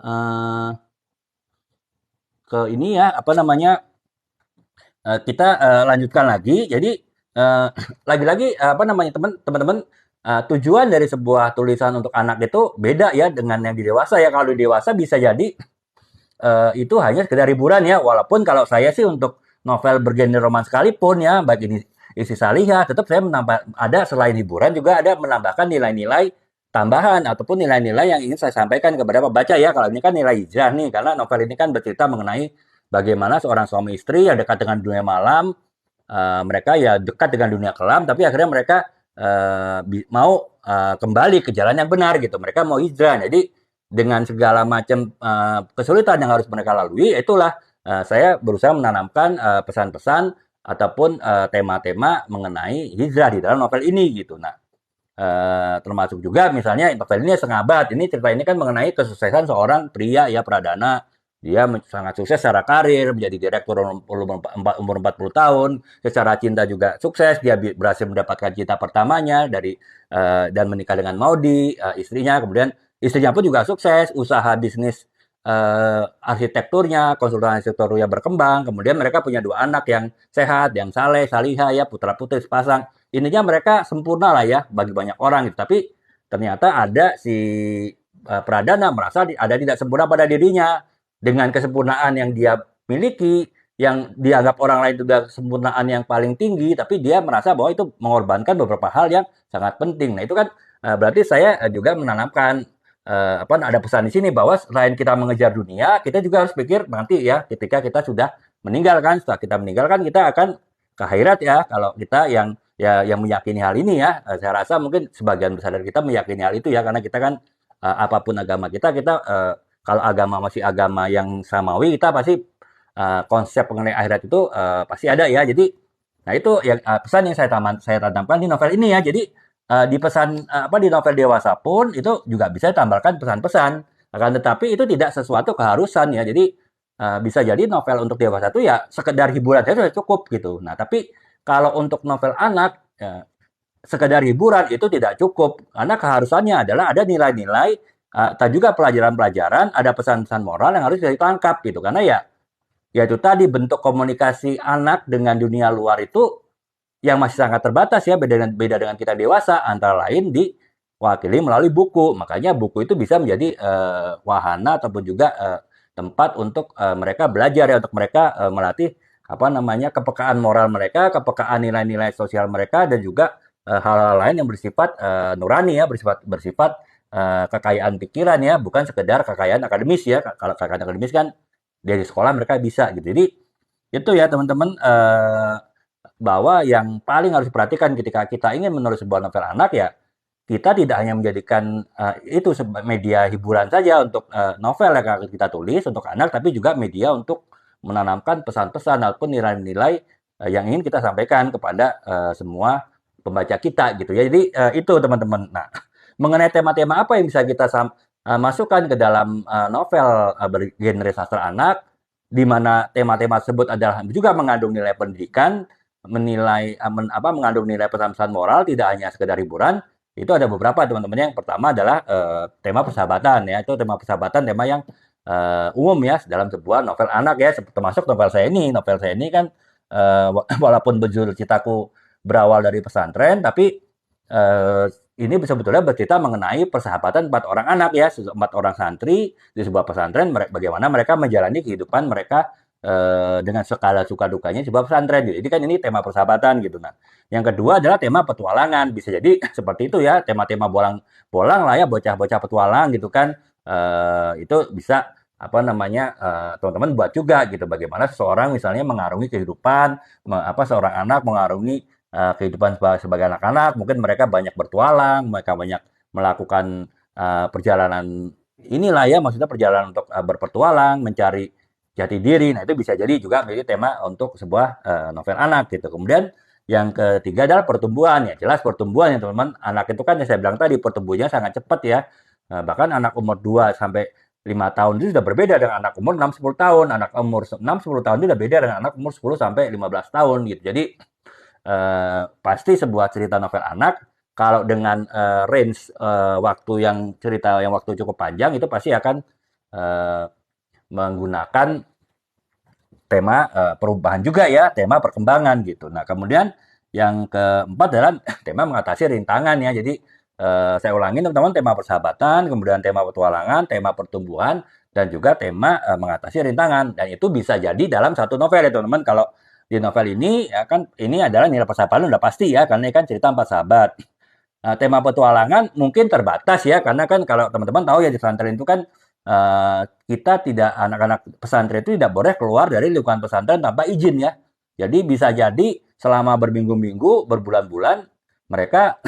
uh, ke ini ya apa namanya, kita lanjutkan lagi. Jadi lagi-lagi apa namanya teman-teman, tujuan dari sebuah tulisan untuk anak itu beda ya dengan yang di dewasa ya. Kalau di dewasa bisa jadi itu hanya sekedar hiburan ya. Walaupun kalau saya sih untuk novel bergenre roman sekalipun ya, baik ini Isi Salihah, tetap saya menambah, ada selain hiburan juga ada menambahkan nilai-nilai tambahan ataupun nilai-nilai yang ingin saya sampaikan kepada pembaca ya. Kalau ini kan nilai hijrah nih, karena novel ini kan bercerita mengenai bagaimana seorang suami istri yang dekat dengan dunia malam, mereka ya dekat dengan dunia kelam, tapi akhirnya mereka mau kembali ke jalan yang benar gitu. Mereka mau hijrah. Jadi dengan segala macam kesulitan yang harus mereka lalui, itulah saya berusaha menanamkan pesan-pesan ataupun tema-tema mengenai hijrah di dalam novel ini gitu. Nah, termasuk juga misalnya novel ini Setengah Abad. Ini cerita ini kan mengenai kesuksesan seorang pria ya, Pradana. Dia sangat sukses secara karir, menjadi direktur umur 40 tahun. Secara cinta juga sukses. Dia berhasil mendapatkan cinta pertamanya dan menikah dengan Maudi, istrinya. Kemudian istrinya pun juga sukses, usaha bisnis arsitekturnya, konsultan arsitekturnya berkembang. Kemudian mereka punya 2 anak yang sehat, yang saleh, salihah ya, putra-putri sepasang. Intinya mereka sempurna lah ya bagi banyak orang gitu. Tapi ternyata ada si Pradana merasa ada tidak sempurna pada dirinya. Dengan kesempurnaan yang dia miliki, yang dianggap orang lain itu udah kesempurnaan yang paling tinggi, tapi dia merasa bahwa itu mengorbankan beberapa hal yang sangat penting. Nah, itu kan berarti saya juga menanamkan ada pesan di sini bahwa selain kita mengejar dunia, kita juga harus pikir nanti ya ketika kita sudah meninggalkan, setelah kita meninggalkan kita akan ke akhirat ya. Kalau kita yang meyakini hal ini ya, saya rasa mungkin sebagian besar dari kita meyakini hal itu ya, karena kita kan apapun agama kita kalau agama masih agama yang samawi, kita pasti konsep mengenai akhirat itu pasti ada ya. Jadi, nah itu yang pesan yang saya tanamkan di novel ini ya. Jadi di pesan di novel dewasa pun itu juga bisa ditambahkan pesan-pesan. Akan tetapi itu tidak sesuatu keharusan ya. Jadi bisa jadi novel untuk dewasa itu ya sekedar hiburan saja sudah cukup gitu. Nah, tapi kalau untuk novel anak sekedar hiburan itu tidak cukup karena keharusannya adalah ada nilai-nilai dan juga pelajaran-pelajaran, ada pesan-pesan moral yang harus ditangkap gitu. Karena ya itu tadi bentuk komunikasi anak dengan dunia luar itu yang masih sangat terbatas ya, beda dengan kita dewasa, antara lain diwakili melalui buku. Makanya buku itu bisa menjadi wahana ataupun juga tempat untuk mereka belajar ya, untuk mereka melatih kepekaan moral mereka, kepekaan nilai-nilai sosial mereka, dan juga hal-hal lain yang bersifat nurani ya, bersifat kekayaan pikiran ya, bukan sekedar kekayaan akademis ya. Kalau kekayaan akademis kan dari sekolah mereka bisa gitu. Jadi itu ya teman-teman, bahwa yang paling harus diperhatikan ketika kita ingin menulis sebuah novel anak ya, kita tidak hanya menjadikan itu sebagai media hiburan saja untuk novel yang kita tulis untuk anak, tapi juga media untuk menanamkan pesan-pesan ataupun nilai-nilai yang ingin kita sampaikan kepada semua pembaca kita gitu ya. Jadi itu teman-teman. Nah, mengenai tema-tema apa yang bisa kita masukkan ke dalam novel bergenre sastra anak, di mana tema-tema tersebut adalah juga mengandung nilai pendidikan, mengandung nilai pesan-pesan moral, tidak hanya sekedar hiburan. Itu ada beberapa teman-teman. Yang pertama adalah tema persahabatan ya. Itu tema persahabatan, tema yang umum ya dalam sebuah novel anak ya, termasuk novel saya ini. Novel saya ini kan walaupun berjudul Citaku berawal dari pesantren, tapi ini sebetulnya bercerita mengenai persahabatan 4 orang anak ya, 4 orang santri di sebuah pesantren, bagaimana mereka menjalani kehidupan mereka dengan skala suka dukanya sebuah pesantren gitu. Jadi kan ini tema persahabatan gitu. Nah, yang kedua adalah tema petualangan. Bisa jadi seperti itu ya, tema-tema bolang lah ya, bocah-bocah petualang gitu kan. Itu bisa teman-teman buat juga gitu, bagaimana seseorang misalnya mengarungi kehidupan, seorang anak mengarungi kehidupan sebagai anak-anak. Mungkin mereka banyak bertualang, mereka banyak melakukan perjalanan inilah ya, maksudnya perjalanan untuk berpetualang, mencari jati diri. Nah, itu bisa jadi juga menjadi tema untuk sebuah novel anak gitu. Kemudian yang ketiga adalah pertumbuhan ya. Jelas pertumbuhan ya teman-teman. Anak itu kan yang saya bilang tadi pertumbuhannya sangat cepat ya. Bahkan anak umur 2 sampai 5 tahun itu sudah berbeda dengan anak umur 6-10 tahun. Anak umur 6-10 tahun itu sudah beda dengan anak umur 10 sampai 15 tahun gitu. Jadi pasti sebuah cerita novel anak kalau dengan range waktu yang waktu cukup panjang itu pasti akan menggunakan tema perubahan juga ya, tema perkembangan gitu. Nah, kemudian yang keempat adalah tema mengatasi rintangan ya. Jadi saya ulangi teman-teman, tema persahabatan, kemudian tema petualangan, tema pertumbuhan, dan juga tema mengatasi rintangan. Dan itu bisa jadi dalam satu novel ya teman-teman. Kalau di novel ini ya kan ini adalah nilai persahabatan udah pasti ya, karena ini kan cerita 4 sahabat. Tema petualangan mungkin terbatas ya, karena kan kalau teman-teman tahu ya di pesantren itu kan kita tidak, anak-anak pesantren itu tidak boleh keluar dari lingkungan pesantren tanpa izin ya. Jadi bisa jadi selama berminggu-minggu, berbulan-bulan mereka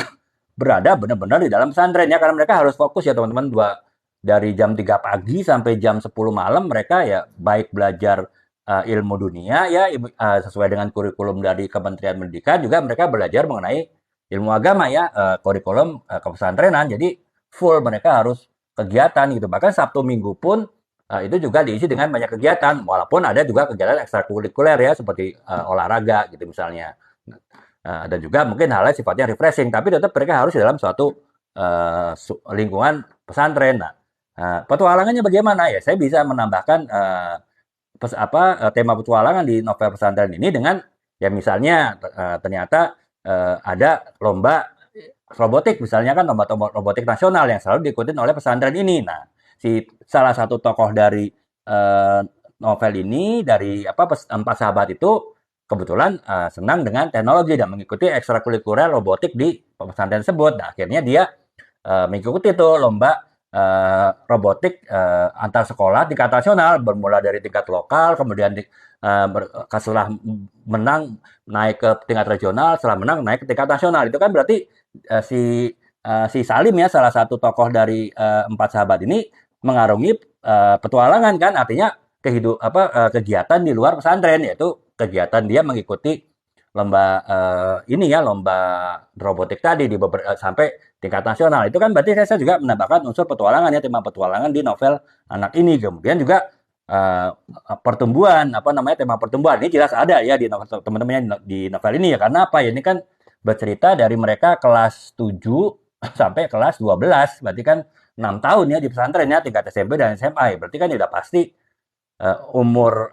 berada benar-benar di dalam pesantren ya, karena mereka harus fokus ya teman-teman, dari jam 3 pagi sampai jam 10 malam mereka ya baik belajar ilmu dunia ya, sesuai dengan kurikulum dari Kementerian Pendidikan, juga mereka belajar mengenai ilmu agama ya, kurikulum kepesantrenan. Jadi full mereka harus kegiatan gitu. Bahkan Sabtu Minggu pun itu juga diisi dengan banyak kegiatan, walaupun ada juga kegiatan ekstrakurikuler ya, seperti olahraga gitu misalnya. Dan juga mungkin hal-hal sifatnya refreshing, tapi tetap mereka harus dalam suatu lingkungan pesantren. Nah, petualangannya bagaimana ya? Saya bisa menambahkan tema petualangan di novel pesantren ini dengan ya misalnya ternyata ada lomba robotik misalnya kan, lomba robotik nasional yang selalu diikutin oleh pesantren ini. Nah, salah satu tokoh dari novel ini dari empat sahabat itu kebetulan senang dengan teknologi dan mengikuti ekstrakurikuler robotik di pesantren tersebut. Nah, akhirnya dia mengikuti tuh lomba robotik antar sekolah tingkat nasional, bermula dari tingkat lokal, kemudian setelah menang naik ke tingkat regional, setelah menang naik ke tingkat nasional. Itu kan berarti si Salim ya, salah satu tokoh dari empat sahabat ini mengarungi petualangan kan, artinya kegiatan di luar pesantren, yaitu kegiatan dia mengikuti lomba ini ya, lomba robotik tadi di sampai tingkat nasional. Itu kan berarti saya juga menambahkan unsur petualangan ya, tema petualangan di novel anak ini. Kemudian juga pertumbuhan, tema pertumbuhan ini jelas ada ya di novel teman-temannya di novel ini ya. Karena apa ya? Ini kan bercerita dari mereka kelas 7 sampai kelas 12. Berarti kan 6 tahun ya di pesantren ya, tingkat SMP dan SMA. Ya. Berarti kan udah pasti umur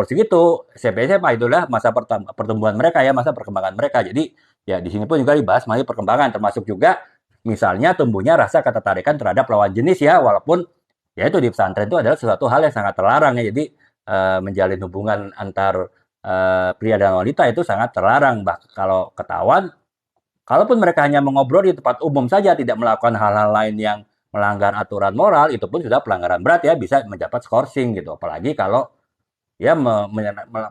segitu SMP SMA itulah masa pertumbuhan mereka ya, masa perkembangan mereka. Jadi ya di sini pun juga dibahas mengenai perkembangan, termasuk juga misalnya tumbuhnya rasa ketertarikan terhadap lawan jenis ya, walaupun ya itu di pesantren itu adalah sesuatu hal yang sangat terlarang ya. Jadi menjalin hubungan antar pria dan wanita itu sangat terlarang. Kalau ketahuan, kalaupun mereka hanya mengobrol di tempat umum saja, tidak melakukan hal-hal lain yang melanggar aturan moral, itu pun sudah pelanggaran berat ya, bisa mendapat skorsing gitu. Apalagi kalau ya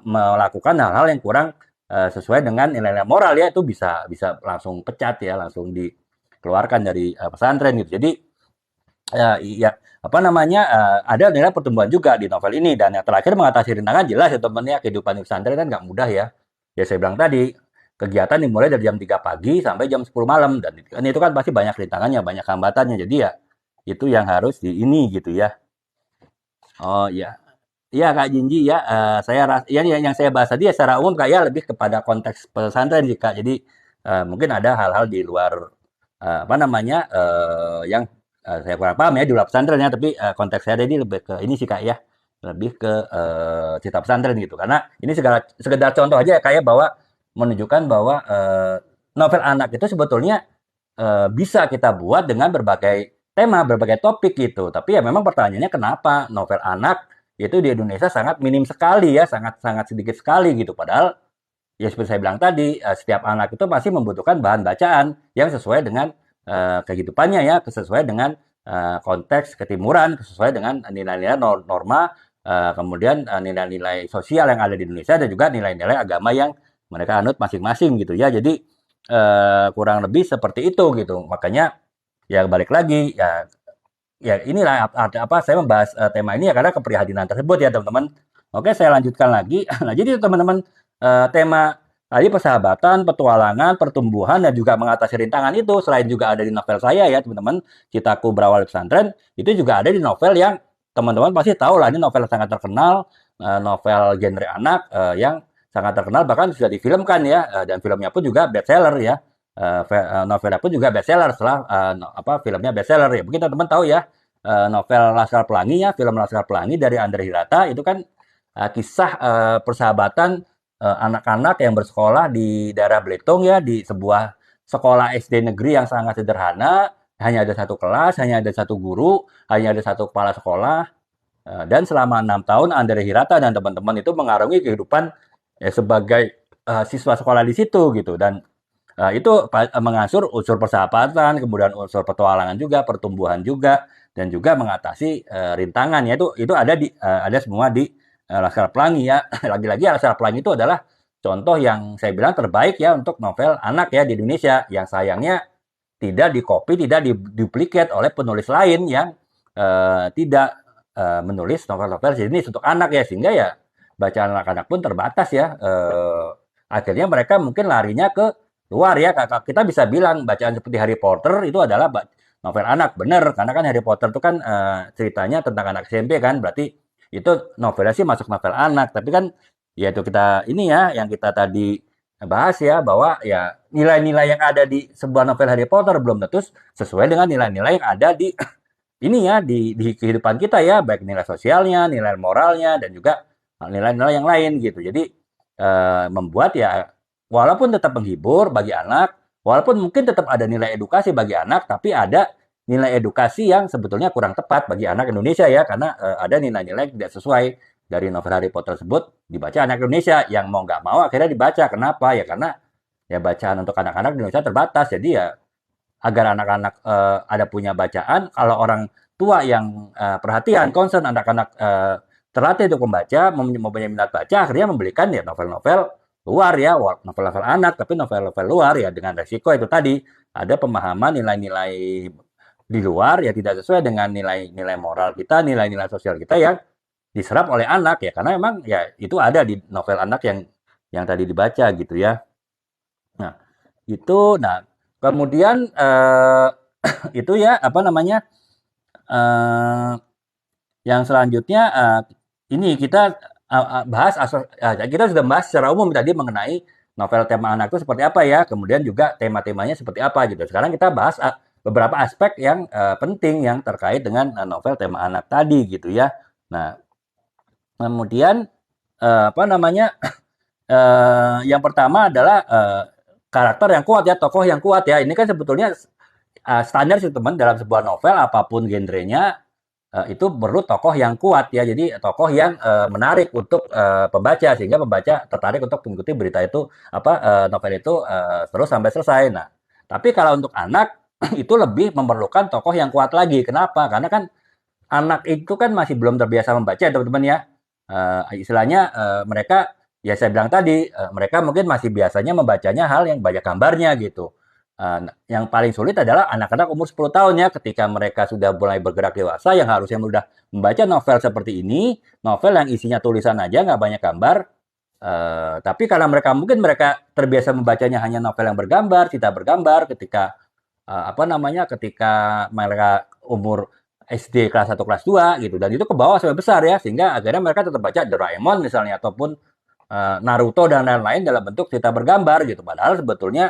melakukan hal-hal yang kurang sesuai dengan nilai-nilai moral ya, itu bisa bisa langsung pecat ya, langsung dikeluarkan dari pesantren gitu. Jadi ya ada nilai pertumbuhan juga di novel ini. Dan yang terakhir, mengatasi rintangan, jelas ya temennya, kehidupan di pesantren kan nggak mudah ya. Ya saya bilang tadi, kegiatan dimulai dari jam 3 pagi sampai jam 10 malam, dan itu kan pasti banyak rintangannya, banyak hambatannya. Jadi ya itu yang harus di ini gitu ya. Oh ya, iya Kak Jinji ya, ya yang saya bahas tadi ya secara umum Kak ya, lebih kepada konteks pesantren sih Kak. Jadi mungkin ada hal-hal di luar yang saya kurang paham ya di luar pesantren ya, tapi konteks saya tadi lebih ke ini sih Kak ya, lebih ke cerita pesantren gitu. Karena ini sekedar contoh aja ya Kak ya, bahwa menunjukkan bahwa novel anak itu sebetulnya bisa kita buat dengan berbagai tema, berbagai topik gitu. Tapi ya memang pertanyaannya, kenapa novel anak itu di Indonesia sangat minim sekali ya, sangat-sangat sedikit sekali gitu. Padahal ya seperti saya bilang tadi, setiap anak itu pasti membutuhkan bahan bacaan yang sesuai dengan kehidupannya ya, sesuai dengan konteks ketimuran, sesuai dengan nilai-nilai norma, kemudian nilai-nilai sosial yang ada di Indonesia, dan juga nilai-nilai agama yang mereka anut masing-masing gitu ya. Jadi kurang lebih seperti itu gitu. Makanya ya balik lagi ya, inilah saya membahas tema ini ya karena keprihatinan tersebut ya teman-teman. Oke, saya lanjutkan lagi. Nah, jadi teman-teman, tema tadi persahabatan, petualangan, pertumbuhan, dan juga mengatasi rintangan itu selain juga ada di novel saya ya teman-teman, Citaku Berawal di Pesantren, itu juga ada di novel yang teman-teman pasti tahu lah, ini novel sangat terkenal, novel genre anak yang sangat terkenal, bahkan sudah difilmkan ya, dan filmnya pun juga bestseller ya. Novelnya pun juga bestseller setelah filmnya bestseller ya. Mungkin teman-teman tahu ya, novel Laskar Pelangi ya, film Laskar Pelangi dari Andre Hirata itu kan kisah persahabatan anak-anak yang bersekolah di daerah Belitung ya, di sebuah sekolah SD negeri yang sangat sederhana, hanya ada satu kelas, hanya ada satu guru, hanya ada satu kepala sekolah, dan selama 6 tahun Andre Hirata dan teman-teman itu mengarungi kehidupan sebagai siswa sekolah di situ gitu. Dan itu mengatur unsur persahabatan, kemudian unsur petualangan juga, pertumbuhan juga, dan juga mengatasi rintangan ya. Itu ada semua di Laskar Pelangi ya. Lagi-lagi Laskar Pelangi itu adalah contoh yang saya bilang terbaik ya untuk novel anak ya di Indonesia, yang sayangnya tidak dikopi, tidak diduplikat oleh penulis lain yang tidak menulis novel-novel jenis untuk anak ya, sehingga ya bacaan anak-anak pun terbatas ya. Akhirnya mereka mungkin larinya ke luar ya. Kita bisa bilang bacaan seperti Harry Potter itu adalah novel anak, bener, karena kan Harry Potter itu kan ceritanya tentang anak SMP kan, berarti itu novelnya sih masuk novel anak. Tapi kan ya itu kita ini ya yang kita tadi bahas ya, bahwa ya nilai-nilai yang ada di sebuah novel Harry Potter belum tentu sesuai dengan nilai-nilai yang ada di ini ya, di kehidupan kita ya, baik nilai sosialnya, nilai moralnya, dan juga nilai-nilai yang lain gitu. Jadi membuat ya, walaupun tetap menghibur bagi anak, walaupun mungkin tetap ada nilai edukasi bagi anak, tapi ada nilai edukasi yang sebetulnya kurang tepat bagi anak Indonesia ya, karena ada nilai-nilai yang tidak sesuai dari novel Harry Potter tersebut dibaca anak Indonesia yang mau nggak mau akhirnya dibaca. Kenapa? Ya karena ya bacaan untuk anak-anak di Indonesia terbatas. Jadi ya agar anak-anak ada punya bacaan, kalau orang tua yang perhatian, concern anak-anak terlatih untuk membaca, mempunyai minat baca, akhirnya membelikan ya novel-novel luar ya, novel-novel anak, tapi novel-novel luar ya dengan resiko itu tadi ada pemahaman nilai-nilai di luar ya tidak sesuai dengan nilai-nilai moral kita, nilai-nilai sosial kita yang diserap oleh anak ya karena memang ya itu ada di novel anak yang tadi dibaca gitu ya. Nah, nah kemudian itu ya apa namanya eh, yang selanjutnya ini kita bahas kita sudah bahas secara umum tadi mengenai novel tema anak itu seperti apa ya, kemudian juga tema-temanya seperti apa gitu. Sekarang kita bahas beberapa aspek yang penting yang terkait dengan novel tema anak tadi gitu ya. Nah, kemudian apa namanya yang pertama adalah karakter yang kuat ya, tokoh yang kuat ya. Ini kan sebetulnya standar sih teman dalam sebuah novel apapun genrenya itu perlu tokoh yang kuat ya. Jadi tokoh yang menarik untuk pembaca sehingga pembaca tertarik untuk mengikuti berita itu apa novel itu terus sampai selesai. Nah, tapi kalau untuk anak itu lebih memerlukan tokoh yang kuat lagi. Kenapa? Karena kan anak itu kan masih belum terbiasa membaca teman-teman ya. Istilahnya mereka ya saya bilang tadi mereka mungkin masih biasanya membacanya hal yang banyak gambarnya gitu. Yang paling sulit adalah anak-anak umur 10 tahun ya ketika mereka sudah mulai bergerak dewasa yang harusnya sudah membaca novel seperti ini, novel yang isinya tulisan aja nggak banyak gambar. Tapi karena mereka terbiasa membacanya hanya novel yang bergambar, tidak bergambar ketika apa namanya ketika mereka umur SD kelas 1 kelas 2 gitu dan itu ke bawah sampai besar ya sehingga akhirnya mereka tetap baca Doraemon misalnya ataupun Naruto dan lain-lain dalam bentuk cerita bergambar gitu padahal sebetulnya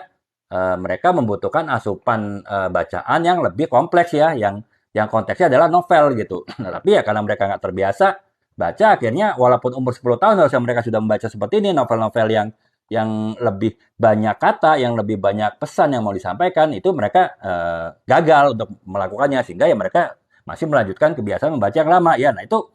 mereka membutuhkan asupan bacaan yang lebih kompleks ya yang konteksnya adalah novel gitu. Nah, tapi ya karena mereka nggak terbiasa baca akhirnya walaupun umur 10 tahun harusnya mereka sudah membaca seperti ini novel-novel yang lebih banyak kata, yang lebih banyak pesan yang mau disampaikan, itu mereka gagal untuk melakukannya sehingga ya mereka masih melanjutkan kebiasaan membaca yang lama ya. Nah itu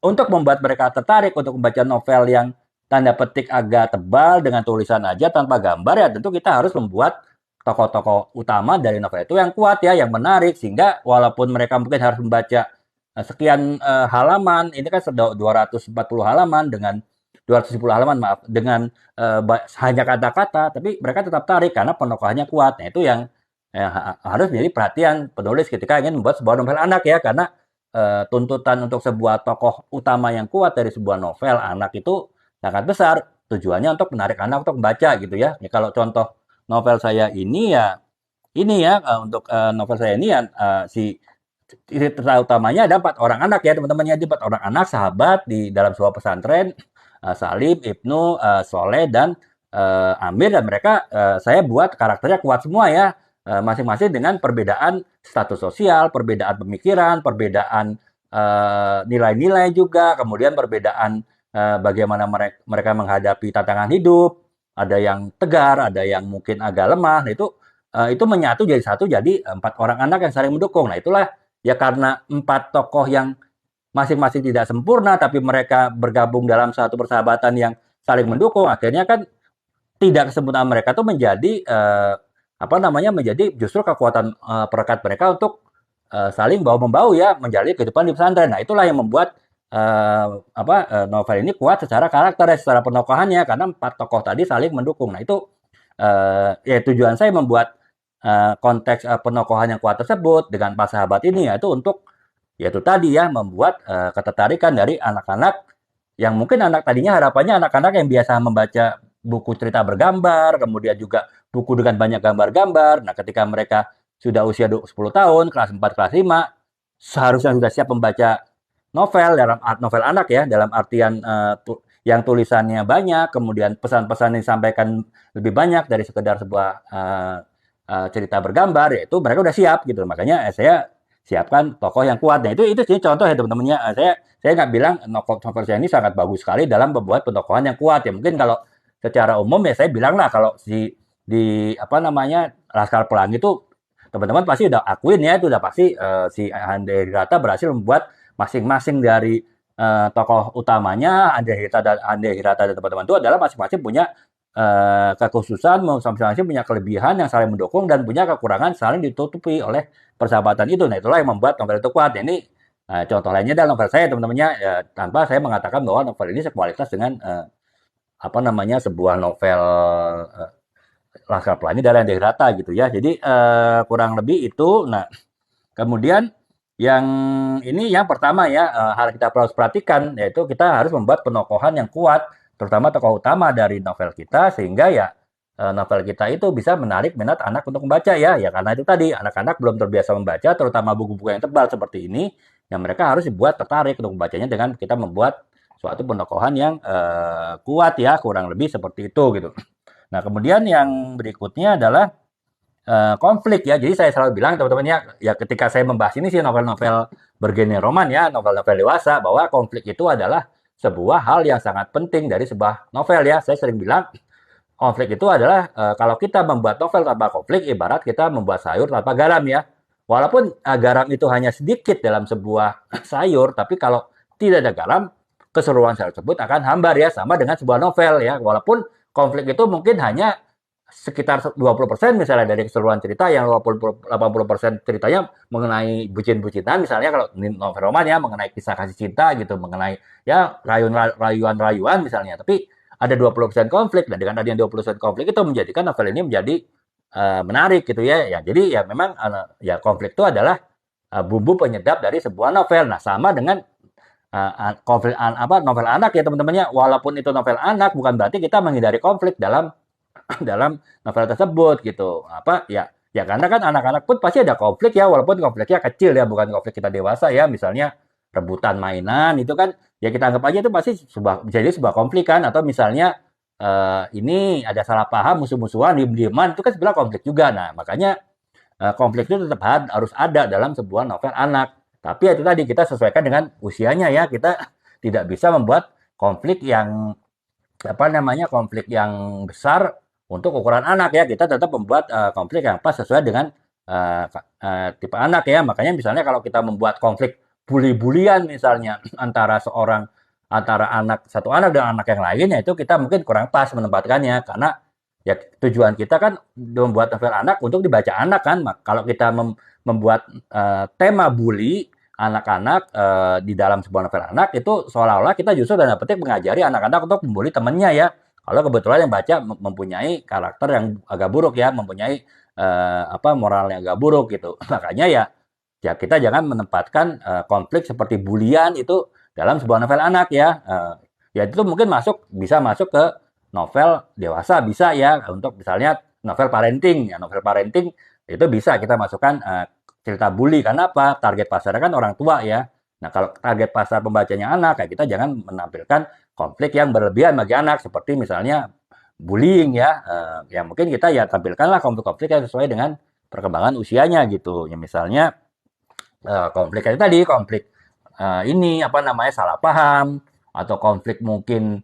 untuk membuat mereka tertarik untuk membaca novel yang tanda petik agak tebal dengan tulisan aja tanpa gambar ya tentu kita harus membuat tokoh-tokoh utama dari novel itu yang kuat ya, yang menarik sehingga walaupun mereka mungkin harus membaca sekian halaman, ini kan sudah 240 halaman dengan 210 halaman maaf dengan hanya kata-kata tapi mereka tetap tarik karena penokohannya kuat. Nah, itu yang harus menjadi perhatian penulis ketika ingin membuat sebuah novel anak ya karena tuntutan untuk sebuah tokoh utama yang kuat dari sebuah novel anak itu sangat besar. Tujuannya untuk menarik anak untuk membaca gitu ya. Ya kalau contoh novel saya ini ya untuk novel saya ini ya si cerita utamanya ada 4 orang anak ya teman-teman ya, 4 orang anak sahabat di dalam sebuah pesantren Salim, Ibnu, Soleh dan Amir dan mereka saya buat karakternya kuat semua ya masing-masing dengan perbedaan status sosial, perbedaan pemikiran, perbedaan nilai-nilai juga, kemudian perbedaan bagaimana mereka menghadapi tantangan hidup, ada yang tegar, ada yang mungkin agak lemah. Nah, itu menyatu jadi satu, jadi 4 orang anak yang saling mendukung. Nah, itulah ya karena 4 tokoh yang masing-masing tidak sempurna, tapi mereka bergabung dalam satu persahabatan yang saling mendukung. Akhirnya kan tidak kesempurnaan mereka itu menjadi apa namanya menjadi justru kekuatan perekat mereka untuk saling bahu-membahu ya menjalani kehidupan di pesantren. Nah, itulah yang membuat novel ini kuat secara karakter, secara penokohannya karena 4 tokoh tadi saling mendukung. Nah, itu ya tujuan saya membuat konteks penokohan yang kuat tersebut dengan 4 sahabat ini yaitu untuk yaitu tadi ya membuat ketertarikan dari anak-anak yang mungkin anak tadinya harapannya anak-anak yang biasa membaca buku cerita bergambar, kemudian juga buku dengan banyak gambar-gambar. Nah, ketika mereka sudah usia 10 tahun, kelas 4, kelas 5, seharusnya sudah siap membaca novel dalam novel anak ya, dalam artian yang tulisannya banyak, kemudian pesan-pesan yang disampaikan lebih banyak dari sekedar sebuah cerita bergambar, yaitu mereka udah siap gitu. Makanya saya siapkan tokoh yang kuat. Nah, itu sih contoh ya teman-teman ya. Saya nggak bilang novel saya ini sangat bagus sekali dalam membuat penokohan yang kuat ya. Mungkin kalau secara umum ya saya bilang lah kalau di apa namanya Laskar Pelangi itu teman-teman pasti udah akuin ya itu udah pasti si Andrei Rata berhasil membuat masing-masing dari tokoh utamanya Ande Hirata dan teman-teman itu adalah masing-masing punya kekhususan, masing-masing punya kelebihan yang saling mendukung dan punya kekurangan saling ditutupi oleh persahabatan itu. Nah, itulah yang membuat novel itu kuat. Ini contoh lainnya adalah novel saya, teman-temannya, tanpa saya mengatakan bahwa novel ini sekualitas dengan apa namanya sebuah novel eh, Laskar Pelangi dari Ande Hirata gitu ya. Jadi kurang lebih itu. Nah, kemudian yang ini yang pertama ya, hal kita harus perhatikan yaitu kita harus membuat penokohan yang kuat, terutama tokoh utama dari novel kita sehingga ya novel kita itu bisa menarik minat anak untuk membaca ya. Ya karena itu tadi anak-anak belum terbiasa membaca, terutama buku-buku yang tebal seperti ini, yang mereka harus dibuat tertarik untuk membacanya dengan kita membuat suatu penokohan yang kuat ya, kurang lebih seperti itu gitu. Nah, kemudian yang berikutnya adalah konflik ya. Jadi saya selalu bilang teman-teman ya ketika saya membahas ini sih novel-novel bergenre roman ya, novel-novel dewasa bahwa konflik itu adalah sebuah hal yang sangat penting dari sebuah novel ya. Saya sering bilang konflik itu adalah kalau kita membuat novel tanpa konflik ibarat kita membuat sayur tanpa garam ya. Walaupun garam itu hanya sedikit dalam sebuah sayur, tapi kalau tidak ada garam, keseruan sayur tersebut akan hambar ya, sama dengan sebuah novel ya. Walaupun konflik itu mungkin hanya sekitar 20% misalnya dari keseluruhan cerita, yang 80% ceritanya mengenai bucin-bucinan misalnya kalau novel roman ya, mengenai kisah kasih cinta gitu, mengenai ya rayuan-rayuan misalnya, tapi ada 20% konflik, dan dengan adanya 20% konflik itu menjadikan novel ini menjadi menarik gitu ya. Ya jadi ya memang ya konflik itu adalah bumbu penyedap dari sebuah novel. Nah, sama dengan konflik apa novel anak ya teman-temannya, walaupun itu novel anak bukan berarti kita menghindari konflik dalam dalam novel tersebut gitu. Apa ya ya karena kan anak-anak pun pasti ada konflik ya, walaupun konfliknya kecil ya, bukan konflik kita dewasa ya, misalnya rebutan mainan itu kan ya kita anggap aja itu pasti jadi sebuah konflik kan, atau misalnya ini ada salah paham, musuh-musuhan, diem-dieman, itu kan sebenarnya konflik juga. Nah, makanya konflik itu tetap harus ada dalam sebuah novel anak. Tapi itu tadi kita sesuaikan dengan usianya ya. Kita tidak bisa membuat konflik yang apa namanya konflik yang besar untuk ukuran anak ya. Kita tetap membuat konflik yang pas sesuai dengan tipe anak ya. Makanya misalnya kalau kita membuat konflik bully-bulian misalnya antara anak satu anak dan anak yang lain, ya itu kita mungkin kurang pas menempatkannya, karena ya tujuan kita kan membuat novel anak untuk dibaca anak kan. Kalau kita membuat tema bully anak-anak di dalam sebuah novel anak, itu seolah-olah kita justru dan petik mengajari anak-anak untuk membuli temannya ya. Kalau kebetulan yang baca mempunyai karakter yang agak buruk ya, mempunyai apa moral yang agak buruk gitu. Makanya ya kita jangan menempatkan konflik seperti bulian itu dalam sebuah novel anak ya. Ya itu mungkin bisa masuk ke novel dewasa bisa ya, untuk misalnya novel parenting ya, novel parenting itu bisa kita masukkan cerita bully. Karena apa? Target pasarnya kan orang tua ya. Nah, kalau target pasar pembacanya anak, kayak kita jangan menampilkan konflik yang berlebihan bagi anak, seperti misalnya bullying ya. Ya mungkin kita ya tampilkanlah konflik-konflik yang sesuai dengan perkembangan usianya gitu. Ya misalnya konflik kayak tadi, konflik ini apa namanya salah paham, atau konflik mungkin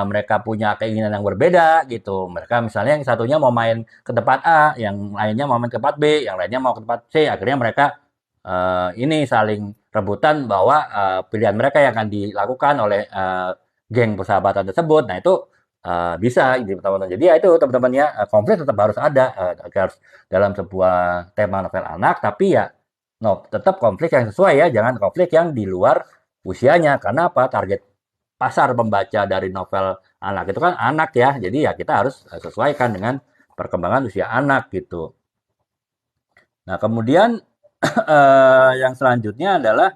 mereka punya keinginan yang berbeda gitu. Mereka misalnya yang satunya mau main ke tempat A, yang lainnya mau main ke tempat B, yang lainnya mau ke tempat C. Akhirnya mereka ini saling rebutan bahwa pilihan mereka yang akan dilakukan oleh geng persahabatan tersebut. Nah itu bisa gitu teman-teman. Jadi ya itu teman-teman ya, konflik tetap harus ada, harus dalam sebuah tema novel anak, tapi ya tetap konflik yang sesuai ya, jangan konflik yang di luar usianya. Karena apa? Target pasar pembaca dari novel anak itu kan anak ya. Jadi ya kita harus sesuaikan dengan perkembangan usia anak gitu. Nah, kemudian yang selanjutnya adalah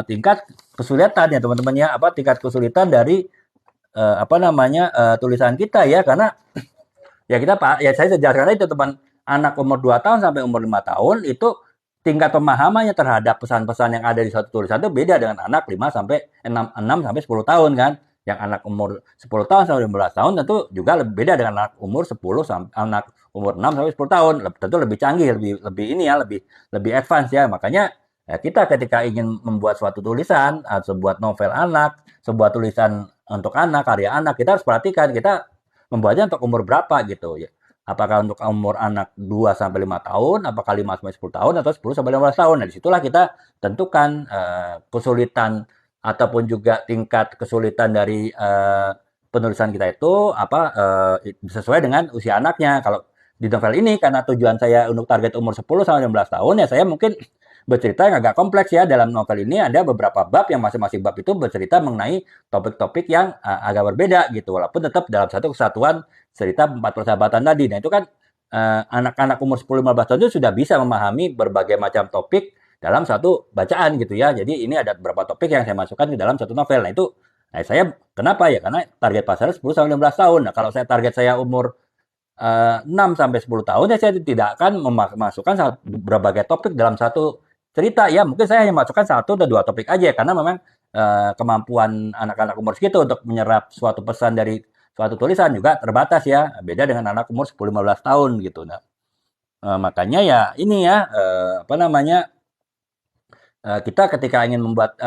tingkat kesulitan ya teman-teman ya. Apa tingkat kesulitan dari apa namanya tulisan kita ya, karena ya kita Pak, ya saya jelaskan itu teman, anak umur 2 tahun sampai umur 5 tahun itu tingkat pemahamannya terhadap pesan-pesan yang ada di suatu tulisan itu beda dengan anak 5 sampai 6 sampai 10 tahun kan. Yang anak umur 10 tahun sampai 15 tahun tentu juga lebih beda dengan anak umur 10 sampai anak umur 6 sampai 10 tahun. Tentu lebih canggih, lebih ini ya, lebih advance ya. Makanya ya kita ketika ingin membuat suatu tulisan, sebuah novel anak, sebuah tulisan untuk anak, karya anak, kita harus perhatikan kita membuatnya untuk umur berapa gitu ya. Apakah untuk umur anak 2 sampai 5 tahun, apakah 5 sampai 10 tahun, atau 10 sampai 15 tahun. Nah, disitulah kita tentukan kesulitan ataupun juga tingkat kesulitan dari penulisan kita itu sesuai dengan usia anaknya. Kalau di novel ini karena tujuan saya untuk target umur 10 sampai 15 tahun ya saya mungkin bercerita yang agak kompleks ya. Dalam novel ini ada beberapa bab yang masing-masing bab itu bercerita mengenai topik-topik yang agak berbeda gitu. Walaupun tetap dalam satu kesatuan cerita empat persahabatan tadi. Nah itu kan anak-anak umur 10-15 tahun itu sudah bisa memahami berbagai macam topik dalam satu bacaan gitu ya. Jadi ini ada beberapa topik yang saya masukkan ke dalam satu novel. Nah itu saya kenapa ya? Karena target pasarnya 10 sampai 15 tahun. Nah kalau saya target saya umur 6 sampai 10 tahun ya saya tidak akan memasukkan berbagai topik dalam satu cerita ya. Mungkin saya hanya masukkan satu atau dua topik aja karena memang kemampuan anak-anak umur segitu untuk menyerap suatu pesan dari suatu tulisan juga terbatas ya. Beda dengan anak umur 10-15 tahun gitu. Nah, makanya ya ini ya kita ketika ingin membuat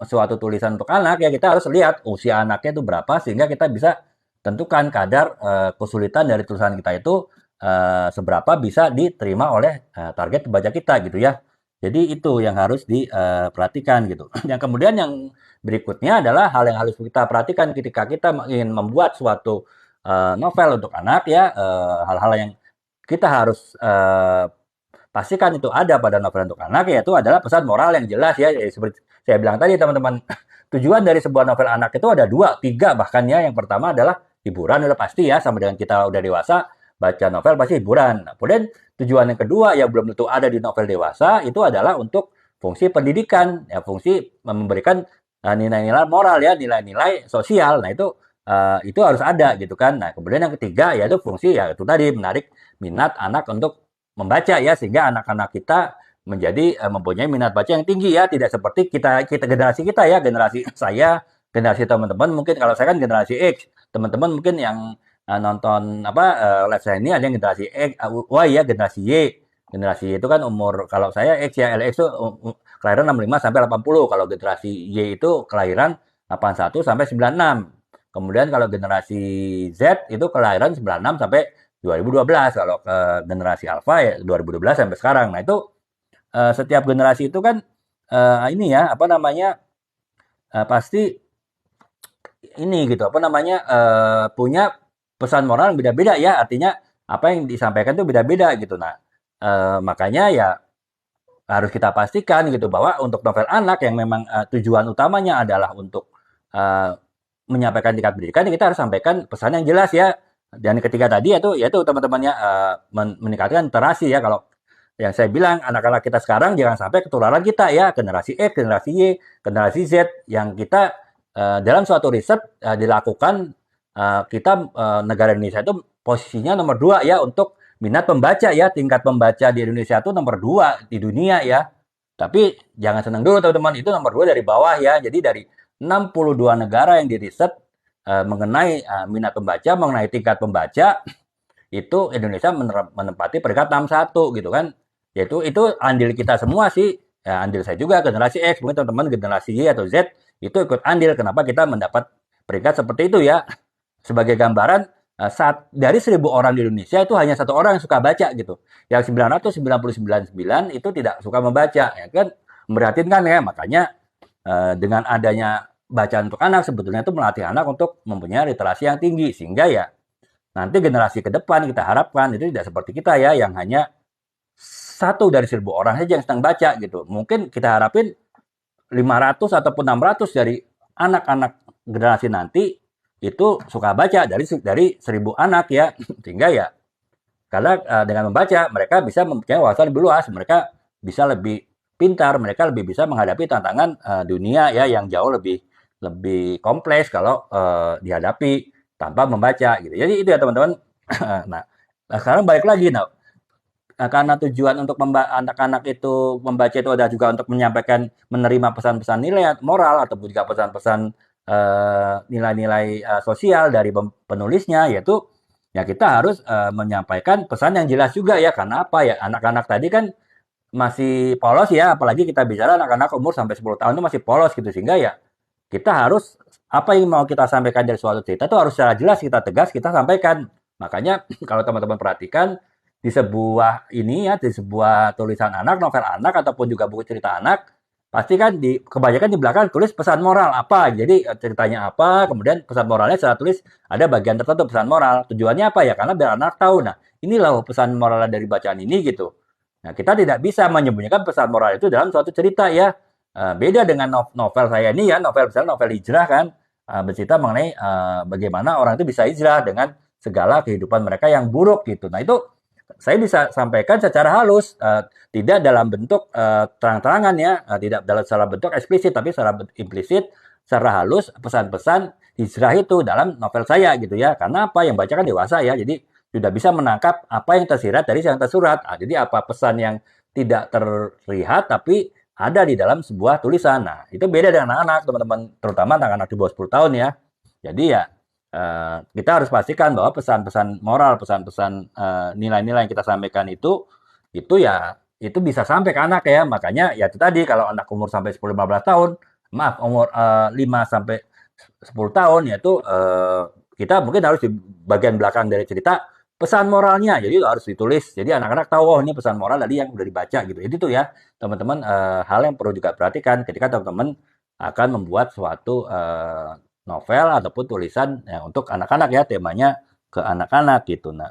suatu tulisan untuk anak ya kita harus lihat usia anaknya itu berapa sehingga kita bisa tentukan kadar kesulitan dari tulisan kita itu seberapa bisa diterima oleh target pembaca kita gitu ya. Jadi itu yang harus diperhatikan gitu. Yang kemudian yang berikutnya adalah hal yang harus kita perhatikan ketika kita ingin membuat suatu novel untuk anak ya, hal-hal yang kita harus pastikan itu ada pada novel untuk anak yaitu adalah pesan moral yang jelas ya. Seperti saya bilang tadi teman-teman, tujuan dari sebuah novel anak itu ada 2, 3 bahkan ya. Yang pertama adalah hiburan udah pasti ya, sama dengan kita udah dewasa baca novel pasti hiburan. Nah, kemudian tujuan yang kedua yang belum tentu ada di novel dewasa itu adalah untuk fungsi pendidikan ya, fungsi memberikan nilai-nilai moral ya, nilai-nilai sosial. Nah itu harus ada gitu kan. Nah kemudian yang ketiga yaitu fungsi ya itu tadi menarik minat anak untuk membaca ya sehingga anak-anak kita menjadi mempunyai minat baca yang tinggi ya, tidak seperti kita generasi kita ya, generasi saya, generasi teman-teman mungkin kalau saya kan generasi X, teman-teman mungkin yang nonton live saya ini ada yang generasi X, Y ya, generasi Y. Generasi Y itu kan umur kalau saya X ya, LX itu kelahiran 65 sampai 80. Kalau generasi Y itu kelahiran 81 sampai 96. Kemudian kalau generasi Z itu kelahiran 96 sampai 2012. Kalau ke generasi Alpha ya 2012 sampai sekarang. Nah itu setiap generasi itu kan ini ya pasti ini gitu punya pesan moral yang beda-beda ya. Artinya apa yang disampaikan itu beda-beda gitu. Nah makanya ya harus kita pastikan gitu bahwa untuk novel anak yang memang tujuan utamanya adalah untuk menyampaikan tingkat pendidikan, kita harus sampaikan pesan yang jelas ya. Dan ketiga tadi yaitu teman-temannya meningkatkan literasi ya. Kalau yang saya bilang anak-anak kita sekarang jangan sampai ketularan kita ya, generasi X, generasi Y, generasi Z yang kita dalam suatu riset dilakukan kita negara Indonesia itu posisinya nomor 2 ya untuk minat pembaca ya, tingkat pembaca di Indonesia itu nomor 2 di dunia ya. Tapi jangan senang dulu teman-teman, itu nomor 2 dari bawah ya. Jadi dari 62 negara yang diriset mengenai minat pembaca, mengenai tingkat pembaca, itu Indonesia menempati peringkat 61 gitu kan. Yaitu itu andil kita semua sih. Ya, andil saya juga generasi X, mungkin teman-teman generasi Y atau Z itu ikut andil. Kenapa kita mendapat peringkat seperti itu ya? Sebagai gambaran, dari 1.000 orang di Indonesia itu hanya 1 orang yang suka baca gitu. Yang 999 itu tidak suka membaca, ya kan? Memprihatinkan ya, makanya dengan adanya bacaan untuk anak sebetulnya itu melatih anak untuk mempunyai literasi yang tinggi sehingga ya nanti generasi ke depan kita harapkan itu tidak seperti kita ya yang hanya 1 dari 1.000 orang saja yang sedang baca gitu. Mungkin kita harapin 500 ataupun 600 dari anak-anak generasi nanti itu suka baca dari 1.000 anak ya sehingga ya karena dengan membaca mereka bisa mempunyai wawasan lebih luas, mereka bisa lebih pintar, mereka lebih bisa menghadapi tantangan dunia ya yang jauh lebih kompleks kalau dihadapi tanpa membaca gitu. Jadi itu ya teman-teman. Nah, sekarang balik lagi karena tujuan untuk anak-anak itu membaca itu ada juga untuk menyampaikan menerima pesan-pesan nilai moral ataupun juga pesan-pesan nilai-nilai sosial dari penulisnya yaitu ya kita harus menyampaikan pesan yang jelas juga ya karena apa ya anak-anak tadi kan masih polos ya apalagi kita bicara anak-anak umur sampai 10 tahun itu masih polos gitu sehingga ya kita harus apa yang mau kita sampaikan dari suatu cerita itu harus secara jelas kita tegas kita sampaikan makanya kalau teman-teman perhatikan di sebuah tulisan anak novel anak ataupun juga buku cerita anak pasti kan kebanyakan di belakang tulis pesan moral apa. Jadi ceritanya apa, kemudian pesan moralnya saya tulis ada bagian tertentu pesan moral. Tujuannya apa ya? Karena biar anak tahu. Nah, inilah pesan moral dari bacaan ini gitu. Nah, kita tidak bisa menyembunyikan pesan moral itu dalam suatu cerita ya. Beda dengan novel saya ini ya, novel misalnya novel hijrah kan, bercerita mengenai bagaimana orang itu bisa hijrah dengan segala kehidupan mereka yang buruk gitu. Nah, itu saya bisa sampaikan secara halus, tidak dalam bentuk terang-terangan ya, tidak dalam secara bentuk eksplisit, tapi secara implisit, secara halus pesan-pesan hijrah itu dalam novel saya gitu ya. Karena apa yang baca kan dewasa ya, jadi sudah bisa menangkap apa yang tersirat dari yang tersurat. Jadi apa pesan yang tidak terlihat tapi ada di dalam sebuah tulisan. Nah, itu beda dengan anak-anak, teman-teman, terutama anak-anak di bawah 10 tahun ya. Jadi ya kita harus pastikan bahwa pesan-pesan moral, pesan-pesan nilai-nilai yang kita sampaikan itu ya itu bisa sampai ke anak ya. Makanya ya itu tadi kalau anak umur sampai 10-15 tahun, maaf umur 5 sampai 10 tahun yaitu kita mungkin harus di bagian belakang dari cerita pesan moralnya. Jadi harus ditulis. Jadi anak-anak tahu oh ini pesan moral tadi yang udah dibaca gitu. Jadi itu ya teman-teman hal yang perlu juga perhatikan ketika teman-teman akan membuat suatu novel ataupun tulisan ya, untuk anak-anak ya temanya ke anak-anak gitu. Nah,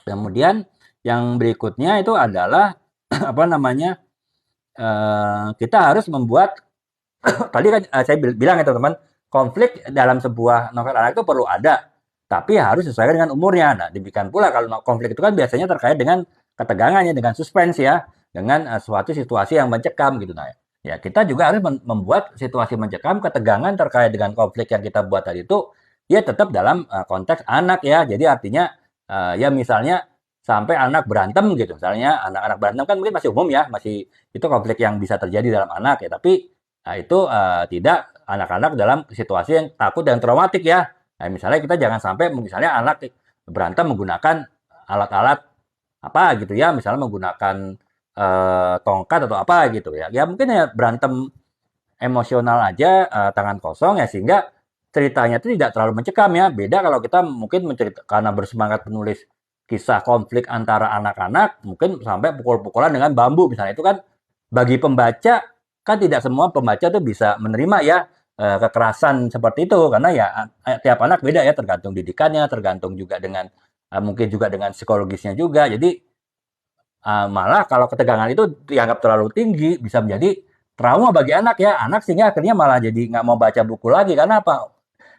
kemudian yang berikutnya itu adalah apa namanya kita harus membuat tadi kan saya bilang ya teman-teman konflik dalam sebuah novel anak itu perlu ada tapi harus sesuai dengan umurnya. Nah, demikian pula kalau konflik itu kan biasanya terkait dengan ketegangannya, dengan suspense ya, dengan suatu situasi yang mencekam gitu. Nah, ya kita juga harus membuat situasi mencekam, ketegangan terkait dengan konflik yang kita buat tadi itu, ya tetap dalam konteks anak ya. Jadi artinya ya misalnya sampai anak berantem gitu, misalnya anak-anak berantem kan mungkin masih umum ya, masih itu konflik yang bisa terjadi dalam anak ya. Tapi itu tidak anak-anak dalam situasi yang takut dan traumatik ya. Nah, misalnya kita jangan sampai misalnya anak berantem menggunakan alat-alat apa gitu ya, misalnya menggunakan tongkat atau apa gitu ya. Ya mungkin ya berantem emosional aja, tangan kosong ya sehingga ceritanya itu tidak terlalu mencekam ya. Beda kalau kita mungkin karena bersemangat menulis kisah konflik antara anak-anak, mungkin sampai pukul-pukulan dengan bambu misalnya. Itu kan bagi pembaca kan tidak semua pembaca tuh bisa menerima ya kekerasan seperti itu karena ya tiap anak beda ya tergantung didikannya, tergantung juga dengan mungkin juga dengan psikologisnya juga. Jadi malah kalau ketegangan itu dianggap terlalu tinggi bisa menjadi trauma bagi anak ya. Anak sehingga akhirnya malah jadi nggak mau baca buku lagi karena apa?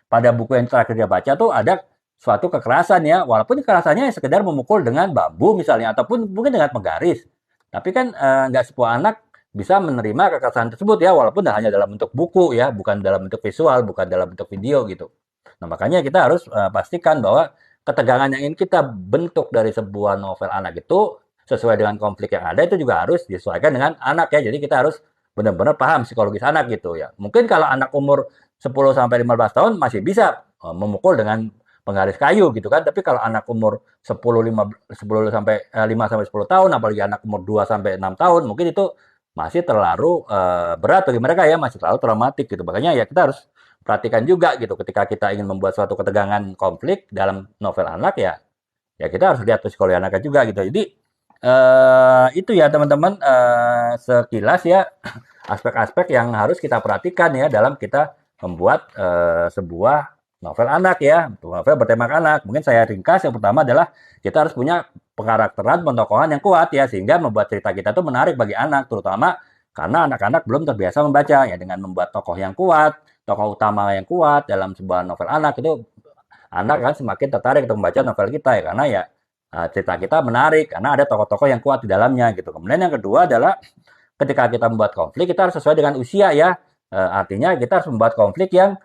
Pada buku yang terakhir dia baca tuh ada suatu kekerasan ya, walaupun kekerasannya sekedar memukul dengan bambu misalnya ataupun mungkin dengan penggaris. Tapi kan nggak semua anak bisa menerima kekerasan tersebut ya, walaupun hanya dalam bentuk buku ya, bukan dalam bentuk visual, bukan dalam bentuk video gitu. Nah, makanya kita harus pastikan bahwa ketegangan yang ingin kita bentuk dari sebuah novel anak itu sesuai dengan konflik yang ada itu juga harus disesuaikan dengan anak ya. Jadi kita harus benar-benar paham psikologis anak gitu ya. Mungkin kalau anak umur 10 sampai 15 tahun masih bisa memukul dengan penggaris kayu gitu kan. Tapi kalau anak umur 10 sampai 5 sampai 10 tahun apalagi anak umur 2 sampai 6 tahun mungkin itu masih terlalu berat bagi mereka ya, masih terlalu traumatik gitu. Makanya ya kita harus perhatikan juga gitu ketika kita ingin membuat suatu ketegangan konflik dalam novel anak ya. Ya kita harus lihat psikologi anaknya juga gitu. Jadi itu ya teman-teman sekilas ya aspek-aspek yang harus kita perhatikan ya dalam kita membuat sebuah novel anak ya, novel bertema anak. Mungkin saya ringkas yang pertama adalah kita harus punya pengkarakteran, pentokohan yang kuat ya sehingga membuat cerita kita itu menarik bagi anak terutama karena anak-anak belum terbiasa membaca ya dengan membuat tokoh yang kuat, tokoh utama yang kuat dalam sebuah novel anak itu anak kan semakin tertarik untuk membaca novel kita ya karena ya cerita kita menarik karena ada tokoh-tokoh yang kuat di dalamnya gitu. Kemudian yang kedua adalah ketika kita membuat konflik kita harus sesuai dengan usia ya. Artinya kita harus membuat konflik yang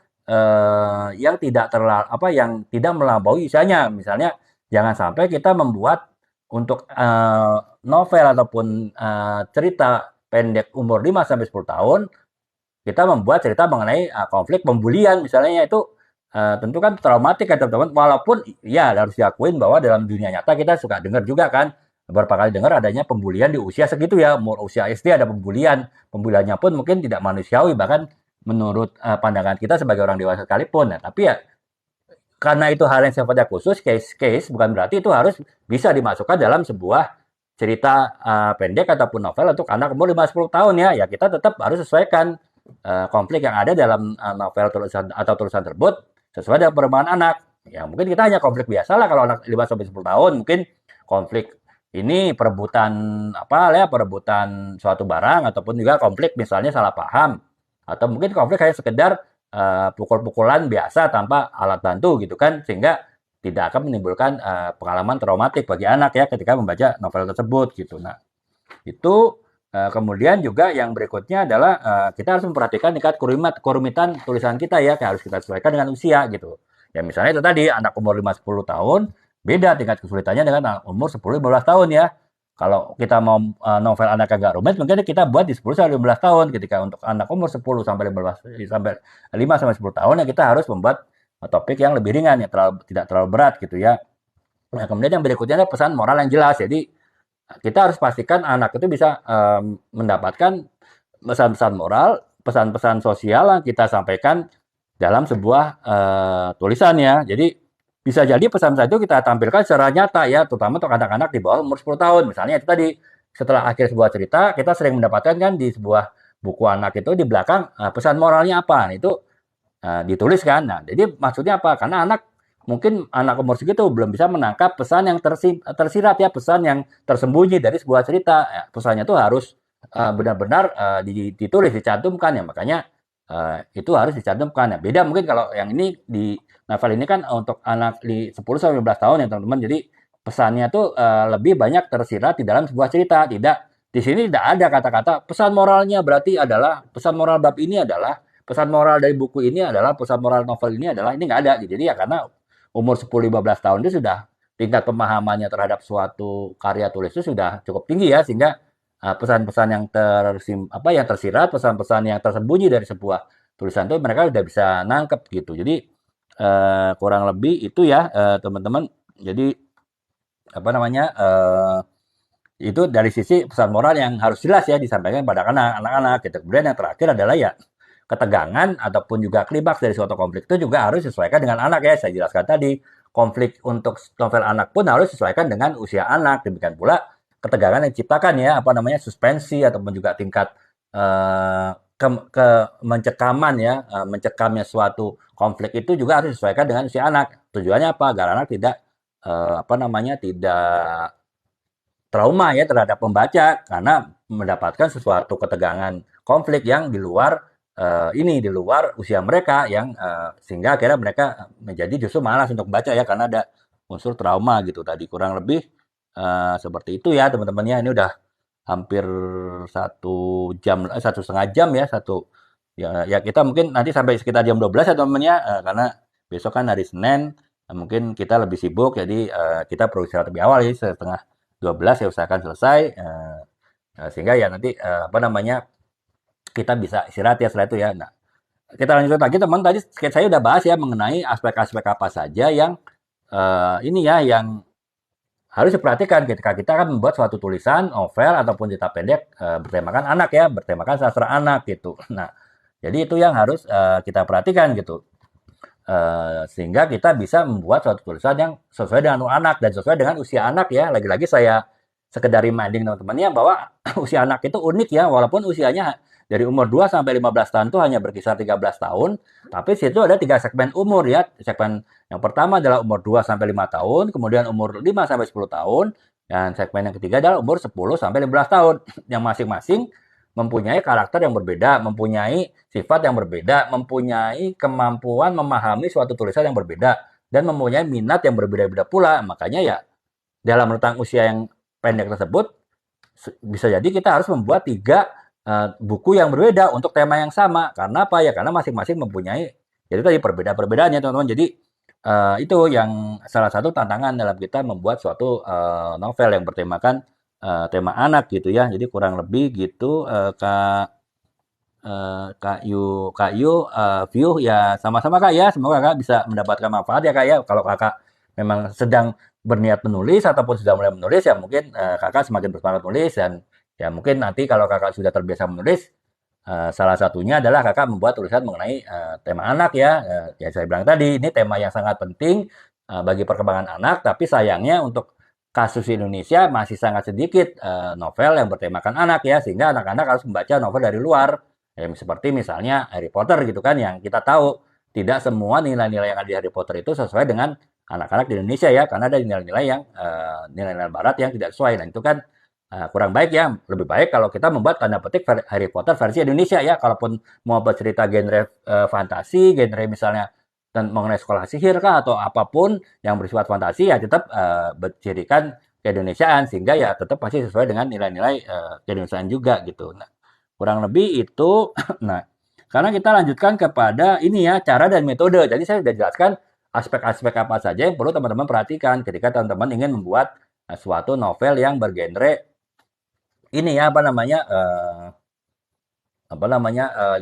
tidak terlalu apa yang tidak melampaui usianya. Misalnya jangan sampai kita membuat untuk novel ataupun cerita pendek umur 5 sampai 10 tahun kita membuat cerita mengenai konflik pembulian misalnya itu tentu kan traumatik ya teman-teman. Walaupun ya harus diakuin bahwa dalam dunia nyata kita suka dengar juga kan beberapa kali dengar adanya pembulian di usia segitu ya, umur usia SD ada pembulian. Pembuliannya pun mungkin tidak manusiawi bahkan menurut pandangan kita sebagai orang dewasa sekalipun. Nah, tapi ya karena itu hal yang sifatnya khusus, case-case bukan berarti itu harus bisa dimasukkan dalam sebuah cerita pendek ataupun novel untuk anak umur 5-10 tahun ya, ya kita tetap harus sesuaikan konflik yang ada dalam novel tulisan atau tulisan tersebut sesuai dengan perkembangan anak. Ya mungkin kita hanya konflik biasa lah kalau anak 5-10 tahun, mungkin konflik ini perebutan apa ya, perebutan suatu barang ataupun juga konflik misalnya salah paham atau mungkin konflik hanya sekedar pukul-pukulan biasa tanpa alat bantu gitu kan, sehingga tidak akan menimbulkan pengalaman traumatik bagi anak ya ketika membaca novel tersebut gitu. Nah, itu kemudian juga yang berikutnya adalah kita harus memperhatikan tingkat kerumitan tulisan kita ya, harus kita sesuaikan dengan usia gitu. Ya misalnya itu tadi anak umur 5-10 tahun beda tingkat kesulitannya dengan anak umur 10-15 tahun ya. Kalau kita mau novel anak agak rumit, mungkin kita buat di 10-15 tahun. Ketika untuk anak umur 10 sampai 15 sampai 5 sampai 10 tahun ya kita harus membuat topik yang lebih ringan ya, tidak terlalu berat gitu ya. Nah, kemudian yang berikutnya adalah pesan moral yang jelas. Jadi kita harus pastikan anak itu bisa mendapatkan pesan-pesan moral, pesan-pesan sosial yang kita sampaikan dalam sebuah tulisan ya. Jadi bisa jadi pesan-pesan itu kita tampilkan secara nyata ya, terutama untuk anak-anak di bawah umur 10 tahun. Misalnya itu tadi, setelah akhir sebuah cerita, kita sering mendapatkan kan di sebuah buku anak itu di belakang pesan moralnya apa. Nah, itu ditulis kan. Nah, jadi maksudnya apa? Karena mungkin anak umur segitu belum bisa menangkap pesan yang tersirat ya, pesan yang tersembunyi dari sebuah cerita. Ya, pesannya itu harus benar-benar ditulis, dicantumkan ya. Makanya itu harus dicantumkan ya. Beda mungkin kalau yang ini di novel ini kan untuk anak di 10-15 tahun ya teman-teman. Jadi pesannya tuh lebih banyak tersirat di dalam sebuah cerita. Tidak, di sini tidak ada kata-kata pesan moralnya berarti adalah pesan moral bab ini adalah pesan moral dari buku ini adalah pesan moral novel ini adalah ini nggak ada. Jadi ya karena umur 10-15 tahun itu sudah tingkat pemahamannya terhadap suatu karya tulis itu sudah cukup tinggi ya, sehingga pesan-pesan yang yang tersirat, pesan-pesan yang tersembunyi dari sebuah tulisan itu mereka sudah bisa nangkep gitu. Jadi kurang lebih itu ya teman-teman. Jadi apa namanya itu dari sisi pesan moral yang harus jelas ya disampaikan pada anak-anak gitu. Kemudian yang terakhir adalah ya ketegangan ataupun juga klimaks dari suatu konflik itu juga harus disesuaikan dengan anak ya. Saya jelaskan tadi, konflik untuk novel anak pun harus disesuaikan dengan usia anak. Demikian pula ketegangan yang diciptakan ya, apa namanya, suspensi ataupun juga tingkat mencekaman ya, mencekamnya suatu konflik itu juga harus disesuaikan dengan usia anak. Tujuannya apa? Agar anak tidak tidak trauma ya terhadap pembaca karena mendapatkan sesuatu ketegangan konflik yang di luar di luar usia mereka yang sehingga akhirnya mereka menjadi justru malas untuk membaca ya karena ada unsur trauma gitu tadi. Kurang lebih seperti itu ya teman-teman ya. Ini udah hampir 1 jam, 1,5 jam ya, ya kita mungkin nanti sampai sekitar jam 12 ya teman-teman ya, karena besok kan hari Senin, mungkin kita lebih sibuk jadi kita perlu istirahat lebih awal ya, setengah 12 ya usahakan selesai, sehingga ya nanti kita bisa istirahat ya setelah itu ya. Nah, kita lanjut lagi teman, tadi saya udah bahas ya mengenai aspek-aspek apa saja yang yang harus diperhatikan ketika kita akan membuat suatu tulisan, novel ataupun cerita pendek bertemakan anak ya, bertemakan sastra anak gitu. Nah, jadi itu yang harus kita perhatikan gitu. Sehingga kita bisa membuat suatu tulisan yang sesuai dengan anak dan sesuai dengan usia anak ya. Lagi-lagi saya sekedar reminding teman-temannya bahwa usia anak itu unik ya, walaupun usianya dari umur 2 sampai 15 tahun itu hanya berkisar 13 tahun, tapi situ ada 3 segmen umur ya. Segmen yang pertama adalah umur 2 sampai 5 tahun, kemudian umur 5 sampai 10 tahun, dan segmen yang ketiga adalah umur 10 sampai 15 tahun. Yang masing-masing mempunyai karakter yang berbeda, mempunyai sifat yang berbeda, mempunyai kemampuan memahami suatu tulisan yang berbeda, dan mempunyai minat yang berbeda-beda pula. Makanya ya dalam rentang usia yang pendek tersebut, bisa jadi kita harus membuat 3 buku yang berbeda untuk tema yang sama. Karena apa ya? Karena masing-masing mempunyai, jadi tadi perbedaan-perbedaannya teman-teman. Jadi itu yang salah satu tantangan dalam kita membuat suatu novel yang bertemakan tema anak gitu ya. Jadi kurang lebih gitu Kak Yu, view ya sama-sama Kak ya. Semoga Kakak bisa mendapatkan manfaat ya Kak ya. Kalau Kakak memang sedang berniat menulis ataupun sudah mulai menulis ya mungkin Kakak semakin bersemangat menulis, dan ya mungkin nanti kalau Kakak sudah terbiasa menulis, salah satunya adalah Kakak membuat tulisan mengenai tema anak ya. Ya saya bilang tadi ini tema yang sangat penting bagi perkembangan anak, tapi sayangnya untuk kasus di Indonesia masih sangat sedikit novel yang bertemakan anak ya, sehingga anak-anak harus membaca novel dari luar. Ya, seperti misalnya Harry Potter gitu kan, yang kita tahu tidak semua nilai-nilai yang ada di Harry Potter itu sesuai dengan anak-anak di Indonesia ya, karena ada nilai-nilai yang nilai-nilai barat yang tidak sesuai. Nah itu kan kurang baik ya. Lebih baik kalau kita membuat tanda petik Harry Potter versi Indonesia ya. Kalaupun mau bercerita genre fantasi, genre misalnya mengenai sekolah sihir kah atau apapun yang bersifat fantasi ya tetap bercirikan keindonesiaan, sehingga ya tetap pasti sesuai dengan nilai-nilai keindonesiaan juga gitu. Nah, kurang lebih itu. Nah, karena kita lanjutkan kepada ini ya, cara dan metode. Jadi saya sudah jelaskan aspek-aspek apa saja yang perlu teman-teman perhatikan ketika teman-teman ingin membuat suatu novel yang bergenre ini ya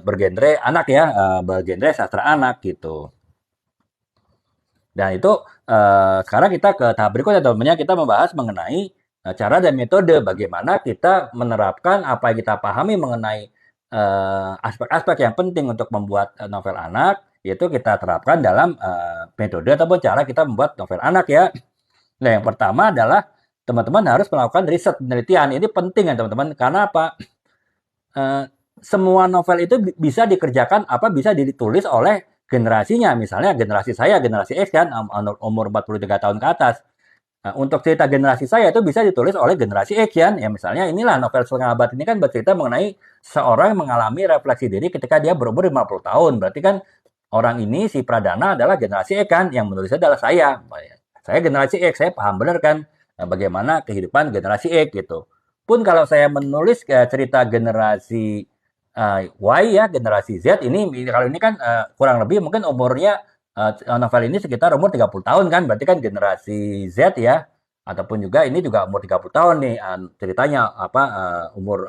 bergenre anak ya, bergenre sastra anak gitu. Dan itu sekarang kita ke tahap berikutnya teman-teman, kita membahas mengenai cara dan metode bagaimana kita menerapkan apa yang kita pahami mengenai aspek-aspek yang penting untuk membuat novel anak, yaitu kita terapkan dalam metode ataupun cara kita membuat novel anak ya. Nah, yang pertama adalah teman-teman harus melakukan riset penelitian. Ini penting ya teman-teman, karena apa? Semua novel itu bisa dikerjakan bisa ditulis oleh generasinya. Misalnya generasi saya, generasi X kan, umur 43 tahun ke atas. Nah, untuk cerita generasi saya itu bisa ditulis oleh generasi X kan. Ya misalnya inilah novel Setengah Abad ini kan bercerita mengenai seorang yang mengalami refleksi diri ketika dia berumur 50 tahun. Berarti kan orang ini, si Pradana adalah generasi X kan, yang menulisnya adalah saya. Saya generasi X, saya paham benar kan bagaimana kehidupan generasi X gitu. Pun kalau saya menulis cerita generasi Y ya, generasi Z ini, kalau ini kan kurang lebih mungkin umurnya novel ini sekitar umur 30 tahun kan, berarti kan generasi Z ya, ataupun juga ini juga umur 30 tahun nih ceritanya umur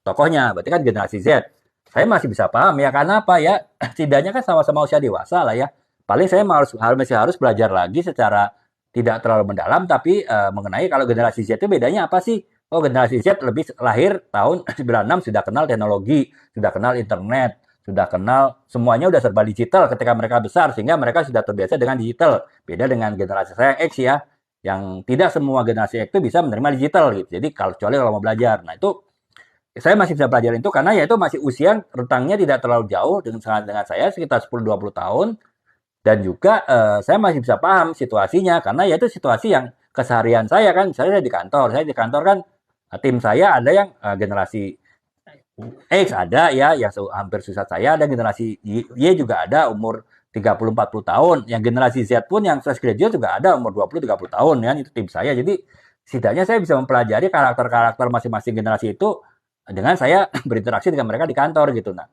tokohnya, berarti kan generasi Z. Saya masih bisa paham ya, karena apa ya, setidaknya kan sama-sama usia dewasa lah ya. Paling saya masih harus belajar lagi secara tidak terlalu mendalam, tapi mengenai kalau generasi Z itu bedanya apa sih? Oh, generasi Z lebih lahir tahun 96 sudah kenal teknologi, sudah kenal internet, sudah kenal semuanya udah serba digital ketika mereka besar, sehingga mereka sudah terbiasa dengan digital. Beda dengan generasi saya yang X ya, yang tidak semua generasi X itu bisa menerima digital gitu. Jadi kecuali kalau mau belajar. Nah, itu saya masih bisa belajar itu karena ya itu masih usia rentangnya tidak terlalu jauh dengan saya sekitar 10-20 tahun, dan juga saya masih bisa paham situasinya karena ya itu situasi yang keseharian saya kan. Saya di kantor kan tim saya ada yang generasi X ada ya, yang hampir susah saya, ada generasi Y juga ada umur 30-40 tahun. Yang generasi Z pun yang fresh graduate juga ada umur 20-30 tahun ya, itu tim saya. Jadi setidaknya saya bisa mempelajari karakter-karakter masing-masing generasi itu dengan saya berinteraksi dengan mereka di kantor gitu. Nah,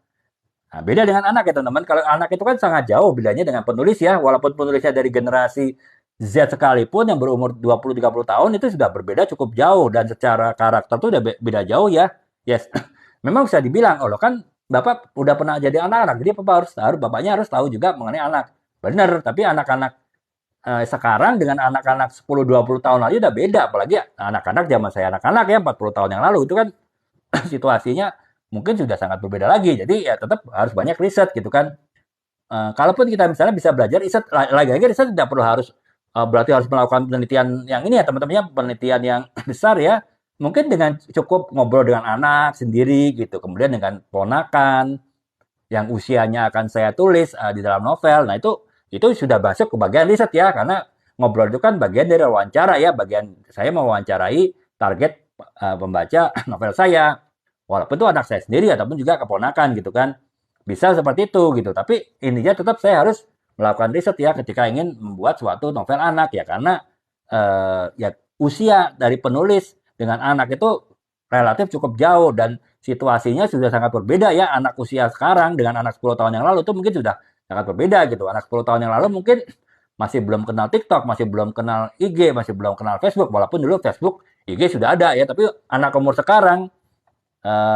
beda dengan anak ya teman-teman. Kalau anak itu kan sangat jauh bedanya dengan penulis ya. Walaupun penulisnya dari generasi Z sekalipun yang berumur 20-30 tahun itu sudah berbeda cukup jauh, dan secara karakter tuh udah beda jauh ya. Yes. Memang bisa dibilang, oh lo kan Bapak udah pernah jadi anak-anak, jadi bapaknya harus tahu juga mengenai anak. Benar, tapi anak-anak sekarang dengan anak-anak 10-20 tahun lagi udah beda, apalagi anak-anak zaman saya anak-anak ya 40 tahun yang lalu itu kan situasinya mungkin sudah sangat berbeda lagi. Jadi ya tetap harus banyak riset gitu kan. Kalaupun kita misalnya bisa belajar riset, lagi-lagi riset tidak perlu harus berarti harus melakukan penelitian yang ini ya teman-temannya, penelitian yang besar ya. Mungkin dengan cukup ngobrol dengan anak sendiri gitu, kemudian dengan ponakan yang usianya akan saya tulis di dalam novel. Nah itu sudah masuk ke bagian riset ya, karena ngobrol itu kan bagian dari wawancara ya, bagian saya mewawancarai target pembaca novel saya. Walaupun itu anak saya sendiri ataupun juga keponakan gitu kan. Bisa seperti itu gitu. Tapi intinya tetap saya harus melakukan riset ya ketika ingin membuat suatu novel anak ya, karena ya usia dari penulis dengan anak itu relatif cukup jauh, dan situasinya sudah sangat berbeda ya. Anak usia sekarang dengan anak 10 tahun yang lalu itu mungkin sudah sangat berbeda gitu. Anak 10 tahun yang lalu mungkin masih belum kenal TikTok, masih belum kenal IG, masih belum kenal Facebook, walaupun dulu Facebook, IG sudah ada ya. Tapi anak umur sekarang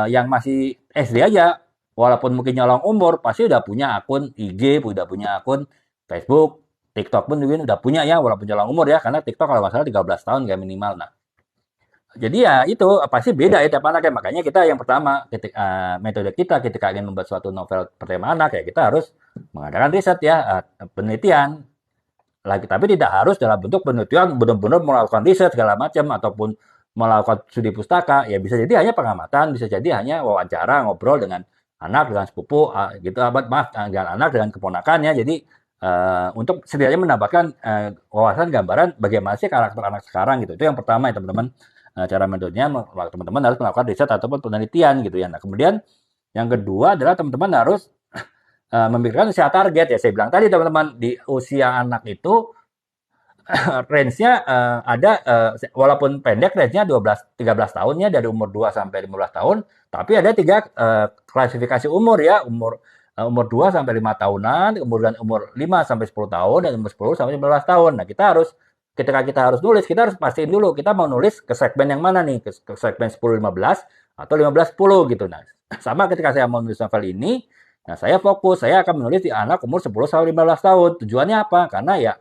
yang masih SD aja, walaupun mungkin nyolong umur, pasti udah punya akun IG, udah punya akun Facebook, TikTok pun mungkin udah punya ya, walaupun nyolong umur ya, karena TikTok kalau nggak salah 13 tahun kayak minimal. Nah, jadi ya itu pasti beda ya tiap anak ya. Makanya kita yang pertama metode kita ketika ingin membuat suatu novel bertema anak ya, kita harus mengadakan riset ya, penelitian. lagi, tapi tidak harus dalam bentuk penelitian benar-benar melakukan riset segala macam ataupun melakukan studi pustaka. Ya bisa jadi hanya pengamatan, bisa jadi hanya wawancara, ngobrol dengan anak, dengan sepupu, gitu, maaf, dengan anak, dengan keponakannya. Jadi untuk setidaknya mendapatkan wawasan gambaran bagaimana sih karakter anak sekarang gitu. Itu yang pertama ya teman-teman. Cara metodenya teman-teman harus melakukan riset ataupun penelitian gitu ya. Nah, kemudian yang kedua adalah teman-teman harus memikirkan usia target ya. Saya bilang tadi teman-teman, di usia anak itu range-nya ada, walaupun pendek range-nya 13 tahunnya, dari umur 2 sampai 15 tahun, tapi ada 3 klasifikasi umur ya, umur 2 sampai 5 tahunan, kemudian umur 5 sampai 10 tahun, dan umur 10 sampai 15 tahun. Nah, ketika kita harus nulis, kita harus pastiin dulu kita mau nulis ke segmen yang mana nih, ke segmen 10-15 atau 15-10 gitu. Nah, sama ketika saya mau nulis novel ini, nah saya fokus, saya akan menulis di anak umur 10 sampai 15 tahun. Tujuannya apa? Karena ya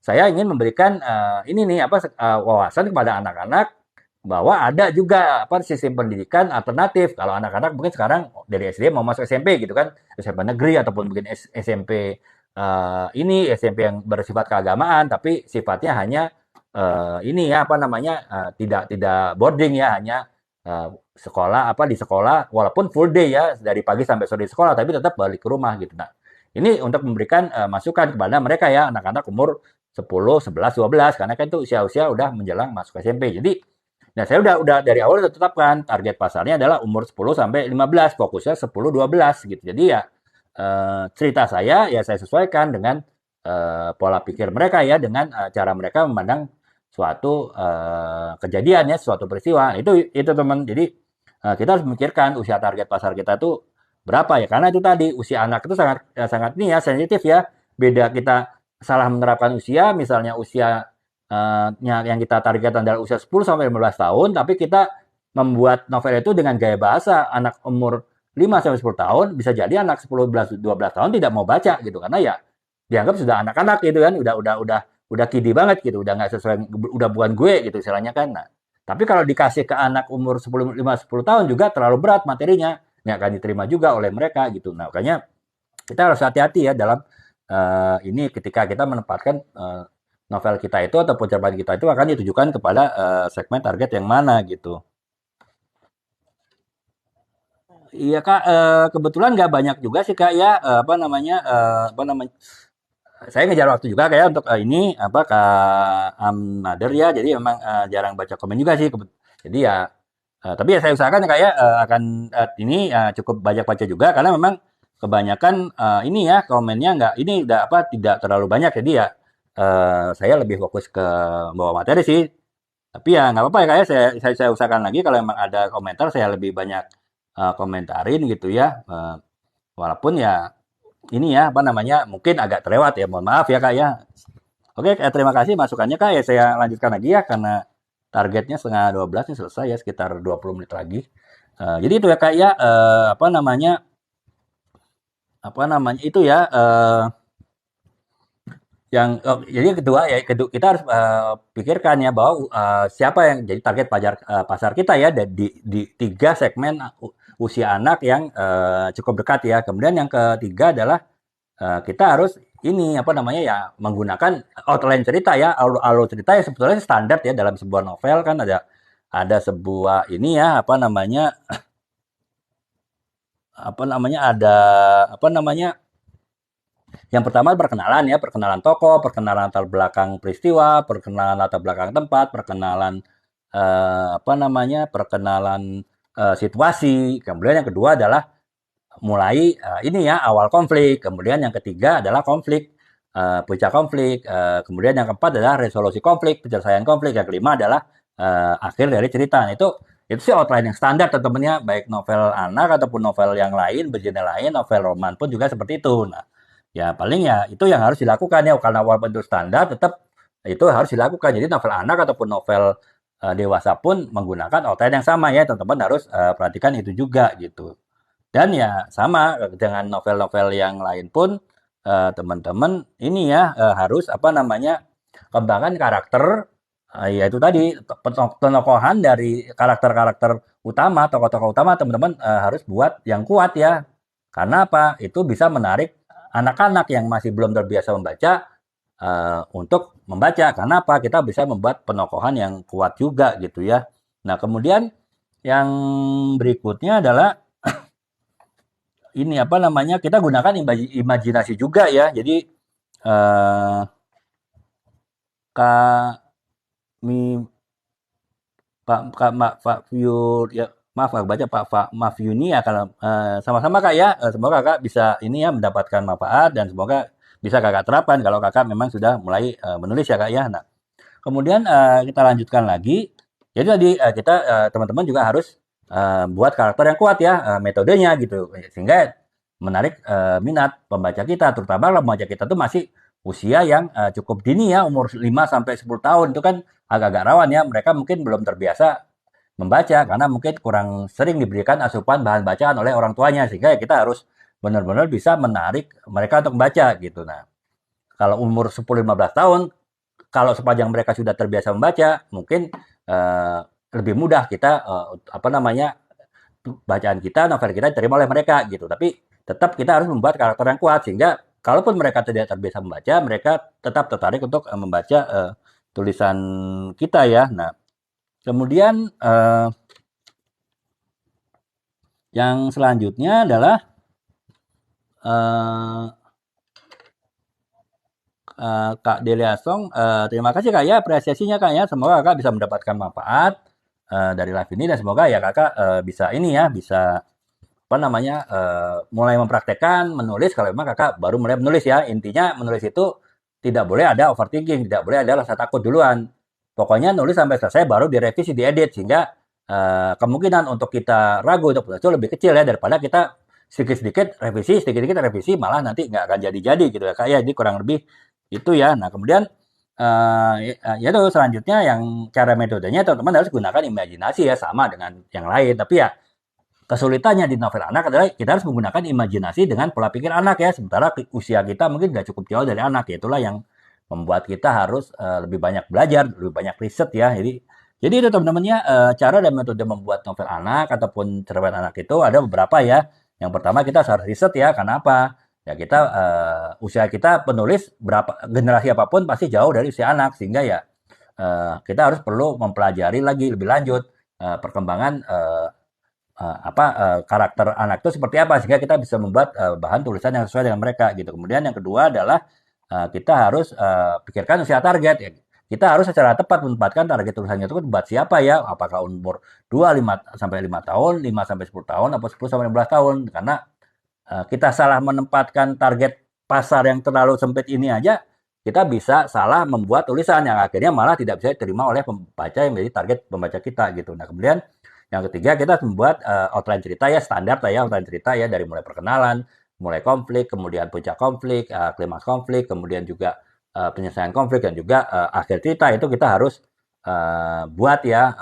saya ingin memberikan ini nih wawasan kepada anak-anak bahwa ada juga sistem pendidikan alternatif. Kalau anak-anak mungkin sekarang dari SD mau masuk SMP gitu kan, SMP negeri ataupun mungkin SMP SMP yang bersifat keagamaan, tapi sifatnya hanya ini ya tidak boarding ya, hanya sekolah di sekolah walaupun full day ya, dari pagi sampai sore di sekolah, tapi tetap balik ke rumah gitu. Nah, ini untuk memberikan masukan kepada mereka ya, anak-anak umur 10, 11, 12, karena kan itu usia-usia udah menjelang masuk SMP. Jadi, nah saya udah dari awal udah tetapkan target pasarnya adalah umur 10 sampai 15, fokusnya 10, 12 gitu. Jadi ya cerita saya ya saya sesuaikan dengan pola pikir mereka ya, dengan cara mereka memandang suatu kejadian ya, suatu peristiwa. Itu teman. Jadi kita harus memikirkan usia target pasar kita tuh berapa ya, karena itu tadi usia anak itu sangat sangat nih ya, sensitif ya. Beda kita salah menerapkan usia, misalnya usia yang kita targetkan adalah usia 10 sampai 15 tahun, tapi kita membuat novel itu dengan gaya bahasa anak umur 5 sampai 10 tahun, bisa jadi anak 10, 12 tahun tidak mau baca gitu, karena ya dianggap sudah anak-anak gitu kan, udah kidi banget gitu, udah nggak sesuai, udah bukan gue gitu istilahnya kan. Nah, tapi kalau dikasih ke anak umur 10, 5, 10 tahun juga terlalu berat materinya, nggak akan diterima juga oleh mereka gitu. Nah, makanya kita harus hati-hati ya dalam ini ketika kita menempatkan novel kita itu ataupun cerpen kita itu akan ditujukan kepada segmen target yang mana gitu. Iya Kak, kebetulan nggak banyak juga sih Kak ya, saya ngejar waktu juga kayak untuk ini Kak Nader ya, jadi memang jarang baca komen juga sih. Jadi ya, tapi ya saya usahakan ya Kak ya, akan ini cukup banyak baca juga, karena memang kebanyakan ini ya komennya nggak ini udah tidak terlalu banyak, jadi ya saya lebih fokus ke bawa materi sih. Tapi ya nggak apa-apa ya Kak ya, saya usahakan lagi kalau memang ada komentar saya lebih banyak komentarin gitu ya. Walaupun ya ini ya mungkin agak terlewat ya, mohon maaf ya Kak ya. Oke, terima kasih masukannya Kak ya, saya lanjutkan lagi ya karena targetnya setengah 12 nih selesai ya, sekitar 20 menit lagi. Jadi itu ya Kak ya, itu ya jadi kedua ya, kita harus pikirkan ya bahwa siapa yang jadi target pasar kita ya, di 3 segmen usia anak yang cukup dekat ya. Kemudian yang ketiga adalah kita harus ini ya menggunakan outline cerita ya, alur cerita yang sebetulnya standar ya dalam sebuah novel kan, ada sebuah ini ya ada yang pertama perkenalan tokoh, perkenalan latar belakang peristiwa, perkenalan latar belakang tempat, perkenalan perkenalan situasi. Kemudian yang kedua adalah mulai ini ya awal konflik. Kemudian yang ketiga adalah konflik, puncak konflik. Kemudian yang keempat adalah resolusi konflik, penyelesaian konflik. Yang kelima adalah akhir dari cerita. Nah, itu sih outline yang standar teman-temannya, baik novel anak ataupun novel yang lain, bergenre lain, novel roman pun juga seperti itu. Nah, ya paling ya itu yang harus dilakukan ya, karena walaupun itu standar tetap itu harus dilakukan. Jadi novel anak ataupun novel dewasa pun menggunakan outline yang sama ya, teman-teman harus perhatikan itu juga gitu. Dan ya sama dengan novel-novel yang lain pun teman-teman ini ya harus kembangkan karakter, yaitu tadi penokohan dari karakter-karakter utama, tokoh-tokoh utama teman-teman harus buat yang kuat ya. Karena apa? Itu bisa menarik anak-anak yang masih belum terbiasa membaca untuk membaca. Karena apa? Kita bisa membuat penokohan yang kuat juga gitu ya. Nah, kemudian yang berikutnya adalah ini apa namanya? Kita gunakan imajinasi juga ya. Jadi eh kami Pak Fyur ya, maaf Kak, baca Pak Mafyuni ya, kalau sama-sama Kak ya. Semoga Kakak bisa ini ya mendapatkan manfaat dan semoga bisa Kakak terapkan kalau Kakak memang sudah mulai menulis ya Kak ya. Nah, kemudian kita lanjutkan lagi. Jadi tadi kita teman-teman juga harus buat karakter yang kuat ya, metodenya gitu, sehingga menarik minat pembaca kita, terutama kalau pembaca kita tuh masih usia yang cukup dini ya, umur 5 sampai 10 tahun itu kan agak-agak rawan ya. Mereka mungkin belum terbiasa membaca karena mungkin kurang sering diberikan asupan bahan bacaan oleh orang tuanya, sehingga ya kita harus benar-benar bisa menarik mereka untuk membaca gitu. Nah, kalau umur 10-15 tahun, kalau sepanjang mereka sudah terbiasa membaca, mungkin eh, lebih mudah kita apa namanya bacaan kita, novel kita diterima oleh mereka gitu. Tapi tetap kita harus membuat karakter yang kuat sehingga kalaupun mereka tidak terbiasa membaca, mereka tetap tertarik untuk membaca tulisan kita ya. Nah, kemudian yang selanjutnya adalah eh, Kak Delia Song, terima kasih Kak ya apresiasinya Kak ya. Semoga Kakak bisa mendapatkan manfaat dari live ini dan semoga ya Kakak bisa ini ya, bisa apa namanya mulai mempraktekkan menulis kalau memang Kakak baru mulai menulis ya. Intinya menulis itu tidak boleh ada overthinking, tidak boleh ada rasa takut duluan. Pokoknya nulis sampai selesai baru direvisi, diedit sehingga kemungkinan untuk kita ragu untuk menulis itu lebih kecil ya daripada kita sedikit-sedikit revisi malah nanti nggak akan jadi-jadi gitu ya Kak ya. Jadi kurang lebih itu ya. Nah, kemudian ya itu selanjutnya yang cara metodenya teman-teman harus gunakan imajinasi ya sama dengan yang lain. Tapi ya kesulitannya di novel anak adalah kita harus menggunakan imajinasi dengan pola pikir anak ya. Sementara usia kita mungkin nggak cukup jauh dari anak ya. Itulah yang membuat kita harus lebih banyak belajar, lebih banyak riset ya. Jadi itu teman-temannya cara dan metode membuat novel anak ataupun cerpen anak itu ada beberapa ya. Yang pertama kita harus riset ya. Karena apa? Ya kita usia kita penulis berapa generasi apapun pasti jauh dari usia anak sehingga ya kita harus perlu mempelajari lagi lebih lanjut perkembangan karakter anak itu seperti apa sehingga kita bisa membuat bahan tulisan yang sesuai dengan mereka gitu. Kemudian yang kedua adalah kita harus pikirkan usia target ya. Kita harus secara tepat menempatkan target tulisannya itu buat siapa ya? Apakah umur 2 5 sampai 5 tahun, 5 sampai 10 tahun atau 10 sampai 15 tahun? Karena kita salah menempatkan target pasar yang terlalu sempit ini aja, kita bisa salah membuat tulisan yang akhirnya malah tidak bisa diterima oleh pembaca yang menjadi target pembaca kita gitu. Nah, kemudian yang ketiga kita membuat outline cerita ya standar lah ya outline cerita ya dari mulai perkenalan, mulai konflik, kemudian puncak konflik, klimaks konflik, kemudian juga penyelesaian konflik dan juga akhir cerita itu kita harus buat ya.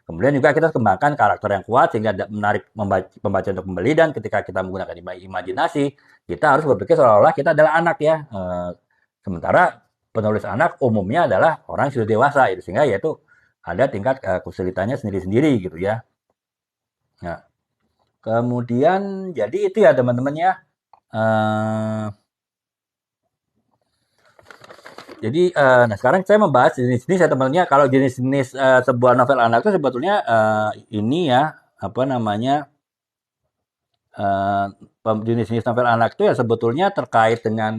Kemudian juga kita kembangkan karakter yang kuat sehingga menarik pembaca untuk membeli dan ketika kita menggunakan imajinasi kita harus berpikir seolah-olah kita adalah anak ya. Sementara penulis anak umumnya adalah orang yang sudah dewasa itu sehingga yaitu ada tingkat kesulitannya sendiri-sendiri gitu ya. Nah, kemudian jadi itu ya teman-teman ya. Jadi nah sekarang saya membahas jenis-jenis ya teman-teman ya. Kalau jenis-jenis sebuah novel anak itu sebetulnya ini ya apa namanya jenis-jenis novel anak itu ya sebetulnya terkait dengan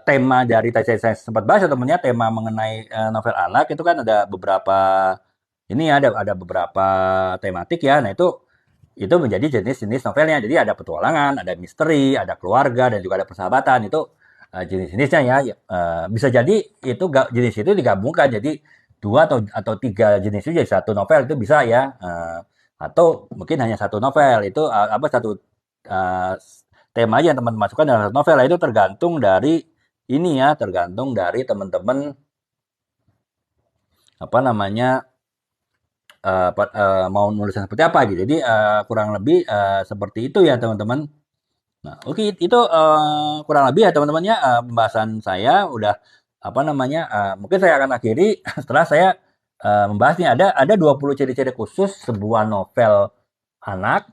tema dari tadi saya sempat bahas ya teman-teman ya tema mengenai novel anak itu kan ada beberapa ini ya ada beberapa tematik ya. Nah itu menjadi jenis-jenis novelnya. Jadi ada petualangan, ada misteri, ada keluarga dan juga ada persahabatan. Itu jenis-jenisnya ya. Bisa jadi itu jenis itu digabungkan jadi dua atau tiga jenis itu jadi satu novel itu bisa ya. Atau mungkin hanya satu novel itu apa satu tema aja yang teman masukkan dalam satu novel itu tergantung dari ini ya, tergantung dari teman-teman apa namanya mau nulisnya seperti apa gitu. Jadi kurang lebih seperti itu ya teman-teman. Nah, oke itu kurang lebih ya teman-teman ya pembahasan saya udah apa namanya mungkin saya akan akhiri setelah saya membahasnya ada 20 ciri-ciri khusus sebuah novel anak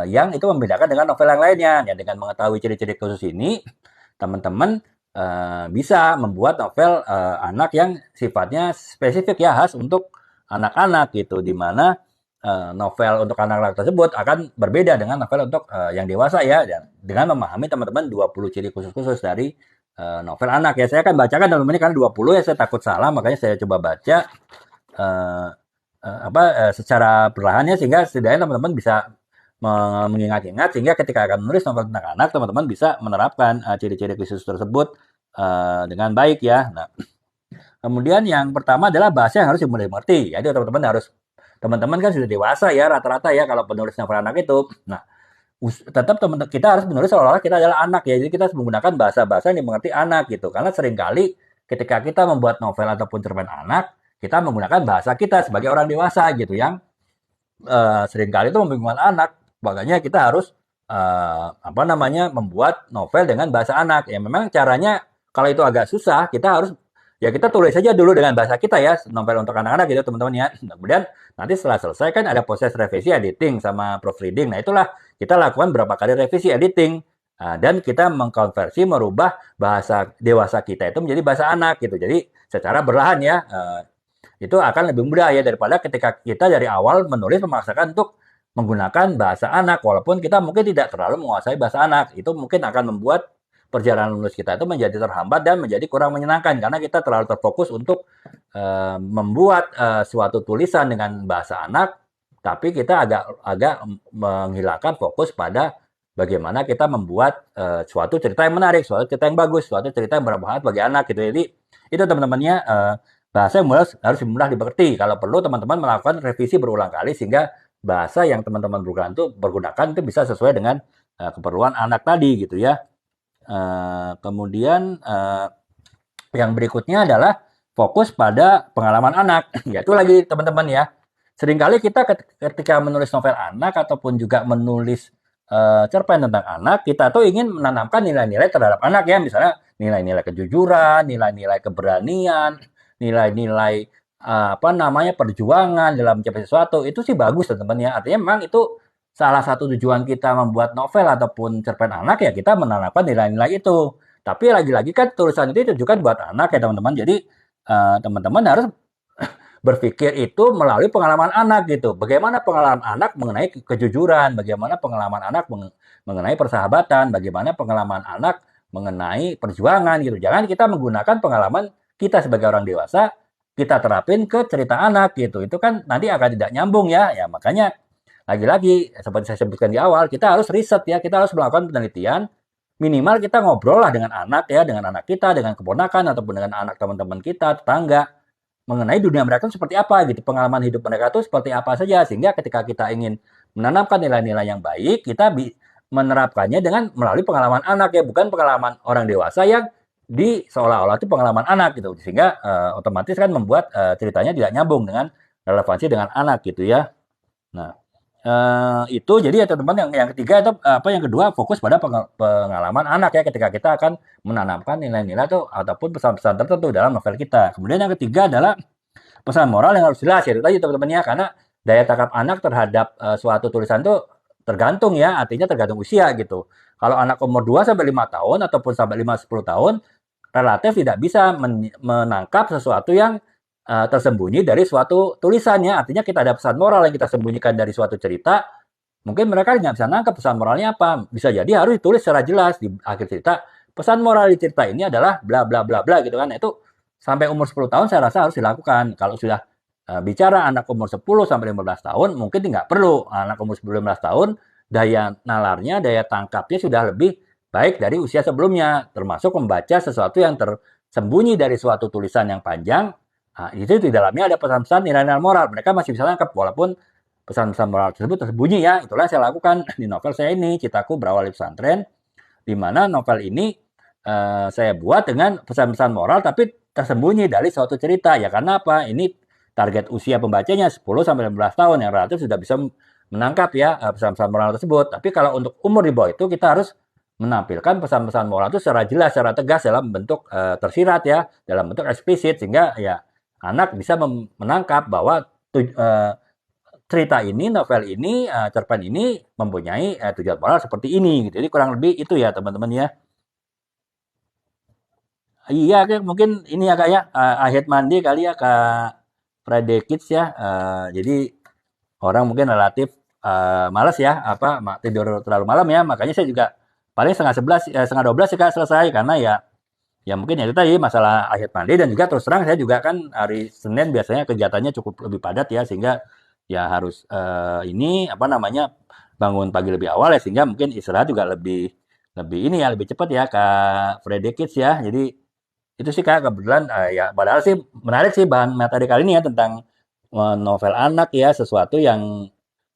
yang itu membedakan dengan novel yang lainnya. Ya dengan mengetahui ciri-ciri khusus ini teman-teman bisa membuat novel anak yang sifatnya spesifik ya, khas untuk anak-anak gitu, di mana novel untuk anak-anak tersebut akan berbeda dengan novel untuk yang dewasa ya, dan dengan memahami teman-teman 20 ciri khusus-khusus dari novel anak ya. Saya akan bacakan teman-teman ini karena 20 ya, saya takut salah makanya saya coba baca eh, secara perlahan ya, sehingga setidaknya teman-teman bisa mengingat-ingat, sehingga ketika akan menulis novel tentang anak, teman-teman bisa menerapkan ciri-ciri khusus tersebut dengan baik ya. Nah, kemudian yang pertama adalah bahasa yang harus dimulai mengerti. Jadi teman-teman kan sudah dewasa ya rata-rata ya kalau penulis novel anak itu. Nah, tetap teman kita harus menulis seolah-olah kita adalah anak ya. Jadi kita harus menggunakan bahasa-bahasa yang dimengerti anak gitu. Karena seringkali ketika kita membuat novel ataupun cerpen anak, kita menggunakan bahasa kita sebagai orang dewasa gitu yang seringkali itu membingungkan anak. Makanya kita harus membuat novel dengan bahasa anak. Ya memang caranya kalau itu agak susah, kita tulis saja dulu dengan bahasa kita ya, novel untuk anak-anak gitu teman-teman ya. Kemudian nanti setelah selesai kan ada proses revisi editing sama proofreading. Nah itulah kita lakukan berapa kali revisi editing. Dan kita mengkonversi, merubah bahasa dewasa kita itu menjadi bahasa anak gitu. Jadi secara berlahan ya, itu akan lebih mudah ya daripada ketika kita dari awal menulis memaksakan untuk menggunakan bahasa anak, walaupun kita mungkin tidak terlalu menguasai bahasa anak. Itu mungkin akan membuat perjalanan menulis kita itu menjadi terhambat dan menjadi kurang menyenangkan karena kita terlalu terfokus untuk membuat suatu tulisan dengan bahasa anak, tapi kita agak menghilangkan fokus pada bagaimana kita membuat suatu cerita yang menarik, suatu cerita yang bagus, suatu cerita yang bermanfaat bagi anak gitu. Jadi itu teman-temannya bahasa yang harus mudah dimengerti. Kalau perlu teman-teman melakukan revisi berulang kali sehingga bahasa yang teman-teman bergunakan itu bisa sesuai dengan keperluan anak tadi gitu ya. Kemudian yang berikutnya adalah fokus pada pengalaman anak. Yaitu lagi teman-teman ya. Seringkali kita ketika menulis novel anak ataupun juga menulis cerpen tentang anak, kita tuh ingin menanamkan nilai-nilai terhadap anak ya. Misalnya nilai-nilai kejujuran, nilai-nilai keberanian, nilai-nilai perjuangan dalam mencapai sesuatu. Itu sih bagus teman-teman ya. Artinya memang itu salah satu tujuan kita membuat novel ataupun cerpen anak ya, kita menanamkan nilai-nilai itu. Tapi lagi-lagi kan tulisan itu ditujukan buat anak ya teman-teman. Jadi teman-teman harus berpikir itu melalui pengalaman anak gitu. Bagaimana pengalaman anak mengenai kejujuran, bagaimana pengalaman anak mengenai persahabatan, bagaimana pengalaman anak mengenai perjuangan gitu. Jangan kita menggunakan pengalaman kita sebagai orang dewasa, kita terapin ke cerita anak gitu. Itu kan nanti akan tidak nyambung ya. Ya makanya lagi-lagi seperti saya sebutkan di awal, kita harus riset ya, kita harus melakukan penelitian. Minimal kita ngobrol lah dengan anak ya, dengan anak kita, dengan keponakan ataupun dengan anak teman-teman kita, tetangga, mengenai dunia mereka itu seperti apa gitu, pengalaman hidup mereka itu seperti apa saja, sehingga ketika kita ingin menanamkan nilai-nilai yang baik, kita menerapkannya dengan melalui pengalaman anak ya, bukan pengalaman orang dewasa yang seolah-olah itu pengalaman anak gitu, sehingga otomatis kan membuat ceritanya tidak nyambung dengan relevansi dengan anak gitu ya. Nah, itu jadi ya teman-teman, yang ketiga itu yang kedua fokus pada pengalaman anak ya ketika kita akan menanamkan nilai-nilai itu ataupun pesan-pesan tertentu dalam novel kita. Kemudian yang ketiga adalah pesan moral yang harus jelas ya itu tadi teman-teman ya, karena daya tangkap anak terhadap suatu tulisan itu tergantung ya, artinya tergantung usia gitu. Kalau anak umur 2 sampai 5 tahun ataupun sampai 5-10 tahun relatif tidak bisa menangkap sesuatu yang tersembunyi dari suatu tulisannya. Artinya kita ada pesan moral yang kita sembunyikan dari suatu cerita, mungkin mereka nggak bisa nangkap pesan moralnya apa. Bisa jadi harus ditulis secara jelas di akhir cerita. Pesan moral di cerita ini adalah bla bla bla bla gitu kan. Itu sampai umur 10 tahun saya rasa harus dilakukan. Kalau sudah bicara anak umur 10 sampai 15 tahun, mungkin tidak perlu. Anak umur 10-15 tahun, daya nalarnya, daya tangkapnya sudah lebih baik dari usia sebelumnya. Termasuk membaca sesuatu yang tersembunyi dari suatu tulisan yang panjang. Nah, itu di dalamnya ada pesan-pesan nilai-nilai moral. Mereka masih bisa nangkep walaupun pesan-pesan moral tersebut tersembunyi ya. Itulah yang saya lakukan di novel saya ini, Citaku Berawal di Pesantren, di mana novel ini saya buat dengan pesan-pesan moral tapi tersembunyi dari suatu cerita. Ya karena apa? Ini target usia pembacanya 10-15 tahun yang relatif sudah bisa menangkap ya pesan-pesan moral tersebut. Tapi kalau untuk umur di bawah itu kita harus menampilkan pesan-pesan moral itu secara jelas, secara tegas dalam bentuk tersirat ya, dalam bentuk eksplisit, sehingga ya anak bisa menangkap bahwa cerita ini, novel ini, cerpen ini mempunyai tujuan moral seperti ini. Gitu. Jadi kurang lebih itu ya teman-teman ya. Iya, Kak, mungkin ini ya Kak ya, akhir mandi kali ya Kak Friday Kids ya. Jadi orang mungkin relatif malas ya, apa tidur terlalu malam ya. Makanya saya juga paling setengah 12 sih Kak selesai karena ya mungkin ya itu tadi masalah akhir mandi dan juga terus terang saya juga kan hari Senin biasanya kegiatannya cukup lebih padat ya sehingga ya harus ini apa namanya bangun pagi lebih awal ya sehingga mungkin istirahat juga lebih lebih ini ya lebih cepat ya Kak Freddy Kids ya. Jadi itu sih Kak, kebetulan ya padahal sih menarik sih bahan materi kali ini ya tentang novel anak ya, sesuatu yang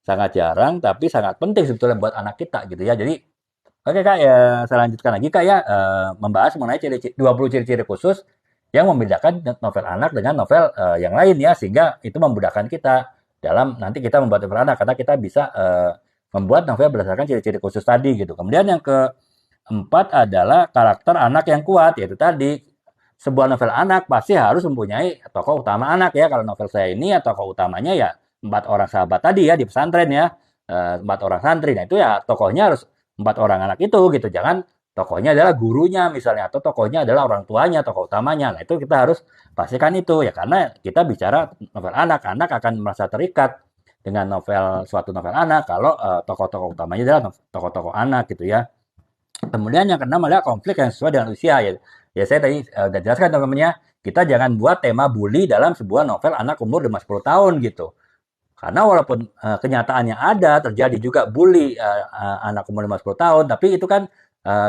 sangat jarang tapi sangat penting sebetulnya buat anak kita gitu ya. Jadi oke Kak, ya saya lanjutkan lagi Kak ya, membahas mengenai 20 ciri-ciri khusus yang membedakan novel anak dengan novel yang lain ya, sehingga itu memudahkan kita dalam nanti kita membuat novel anak karena kita bisa membuat novel berdasarkan ciri-ciri khusus tadi gitu. Kemudian yang keempat adalah karakter anak yang kuat, yaitu tadi sebuah novel anak pasti harus mempunyai tokoh utama anak ya. Kalau novel saya ini ya tokoh utamanya ya empat orang sahabat tadi ya di pesantren ya, empat orang santri. Nah itu ya tokohnya harus empat orang anak itu gitu. Jangan tokohnya adalah gurunya misalnya atau tokohnya adalah orang tuanya, tokoh utamanya. Nah itu kita harus pastikan itu ya karena kita bicara novel anak, anak akan merasa terikat dengan novel suatu novel anak kalau tokoh-tokoh utamanya adalah tokoh-tokoh anak gitu ya. Kemudian yang keenam adalah konflik yang sesuai dengan usia ya. Ya saya tadi udah jelaskan teman-temannya, kita jangan buat tema bully dalam sebuah novel anak umur 5-10 tahun gitu. Karena walaupun kenyataannya ada terjadi juga bully anak umur 5-10 tahun, tapi itu kan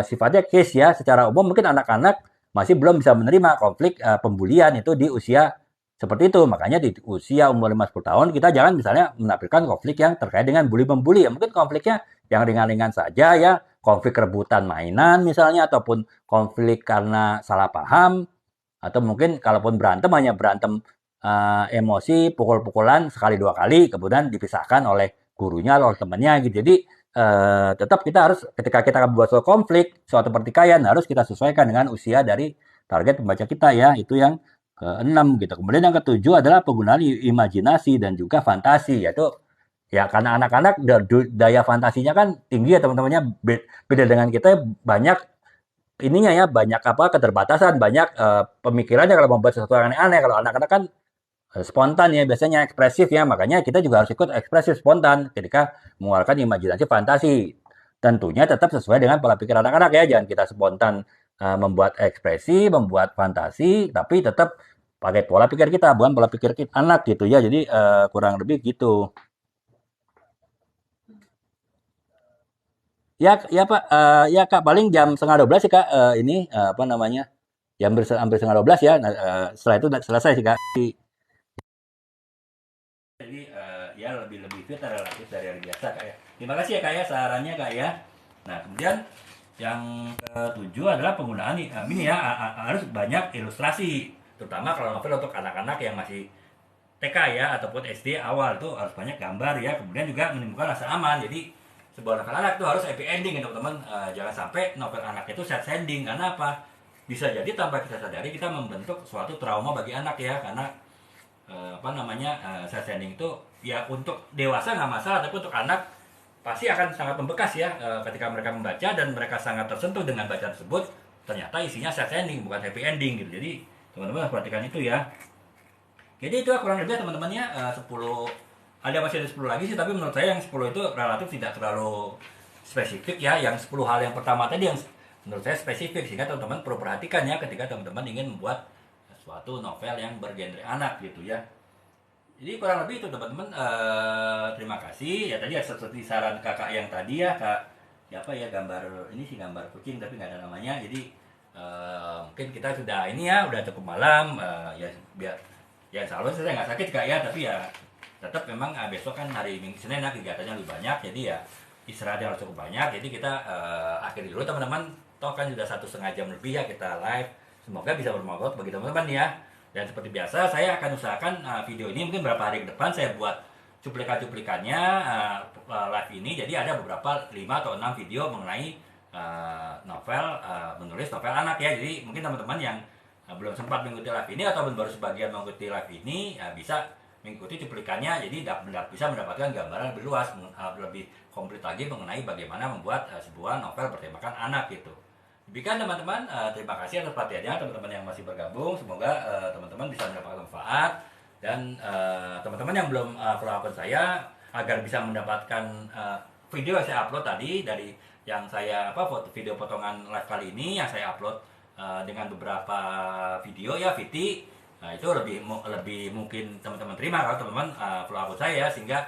sifatnya case ya. Secara umum mungkin anak-anak masih belum bisa menerima konflik pembulian itu di usia seperti itu. Makanya di usia umur 5-10 tahun kita jangan misalnya menampilkan konflik yang terkait dengan bully-membuli. Ya, mungkin konfliknya yang ringan-ringan saja ya, konflik rebutan mainan misalnya ataupun konflik karena salah paham atau mungkin kalaupun berantem hanya berantem emosi pukul-pukulan sekali dua kali kemudian dipisahkan oleh gurunya oleh temannya gitu. Jadi tetap kita harus ketika kita membuat suatu konflik, suatu pertikaian harus kita sesuaikan dengan usia dari target pembaca kita ya. Itu yang keenam gitu. Kemudian yang ketujuh adalah penggunaan imajinasi dan juga fantasi yaitu ya karena anak-anak daya fantasinya kan tinggi ya teman-temannya beda dengan kita banyak ininya ya banyak apa keterbatasan banyak pemikirannya kalau membuat sesuatu yang aneh-aneh kalau anak-anak kan spontan ya biasanya ekspresif ya makanya kita juga harus ikut ekspresif spontan ketika mengeluarkan imajinasi fantasi tentunya tetap sesuai dengan pola pikir anak-anak ya jangan kita spontan membuat ekspresi membuat fantasi tapi tetap pakai pola pikir kita bukan pola pikir kita, anak gitu ya jadi kurang lebih gitu ya ya Pak ya Kak paling jam setengah 12 sih Kak ini apa namanya ya hampir setengah 12 ya nah, setelah itu selesai sih Kak jadi ya lebih lebih fit relatif dari hari biasa kak ya. Terima kasih ya kak ya sarannya kak ya. Nah kemudian yang ketujuh adalah penggunaan ini ya harus banyak ilustrasi terutama kalau novel untuk anak-anak yang masih TK ya ataupun SD awal itu harus banyak gambar ya kemudian juga menimbulkan rasa aman jadi sebuah novel anak itu harus happy ending ya teman-teman jangan sampai novel anak itu sad ending karena apa bisa jadi tanpa kita sadari kita membentuk suatu trauma bagi anak ya karena apa namanya sad ending itu ya untuk dewasa nggak masalah tapi untuk anak pasti akan sangat membekas ya ketika mereka membaca dan mereka sangat tersentuh dengan bacaan tersebut ternyata isinya sad ending bukan happy ending gitu jadi teman-teman harus perhatikan itu ya jadi itu kurang lebih teman-temannya 10 ada masih ada 10 lagi sih tapi menurut saya yang 10 itu relatif tidak terlalu spesifik ya yang 10 hal yang pertama tadi yang menurut saya spesifik sehingga teman-teman perlu perhatikan ya ketika teman-teman ingin membuat suatu novel yang bergenre anak gitu ya jadi kurang lebih itu teman-teman terima kasih ya tadi ya seperti saran kakak yang tadi ya kak siapa ya gambar ini sih gambar kucing tapi nggak ada namanya jadi mungkin kita sudah ini ya udah cukup malam ya biar ya insya Allah saya nggak sakit kak ya tapi ya tetap memang besok kan hari Minggu Senin ya kegiatannya lebih banyak jadi ya istirahatnya harus cukup banyak jadi kita akhiri dulu teman-teman toh kan sudah 1,5 jam lebih ya kita live semoga bisa bermanfaat bagi teman-teman ya dan seperti biasa saya akan usahakan video ini mungkin beberapa hari ke depan saya buat cuplikan-cuplikannya live ini jadi ada beberapa 5 atau 6 video mengenai novel menulis novel anak ya jadi mungkin teman-teman yang belum sempat mengikuti live ini atau baru sebagian mengikuti live ini bisa mengikuti cuplikannya jadi bisa mendapatkan gambaran lebih luas lebih komplit lagi mengenai bagaimana membuat sebuah novel bertemakan anak gitu Demikian teman-teman, terima kasih atas perhatiannya teman-teman yang masih bergabung. Semoga teman-teman bisa mendapatkan manfaat, dan teman-teman yang belum follow akun saya agar bisa mendapatkan video yang saya upload tadi, dari yang saya video potongan live kali ini yang saya upload dengan beberapa video ya VT. Nah, itu lebih mungkin teman-teman terima kalau teman-teman follow akun saya, sehingga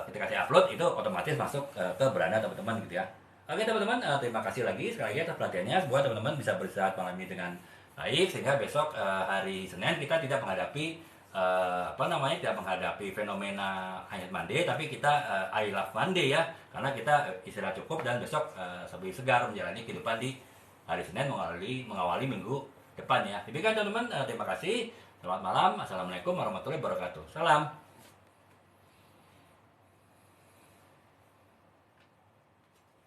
ketika saya upload itu otomatis masuk ke beranda teman-teman gitu ya. Oke teman-teman, terima kasih lagi sekali lagi atas perhatiannya. Semoga teman-teman bisa beristirahat malam ini dengan baik, sehingga besok hari Senin kita tidak menghadapi tidak menghadapi fenomena hanyut Monday, tapi kita I love Monday ya, karena kita istirahat cukup dan besok lebih segar menjalani kehidupan di hari Senin, mengawali minggu depan ya. Demikian teman-teman, terima kasih. Selamat malam. Assalamualaikum warahmatullahi wabarakatuh. Salam.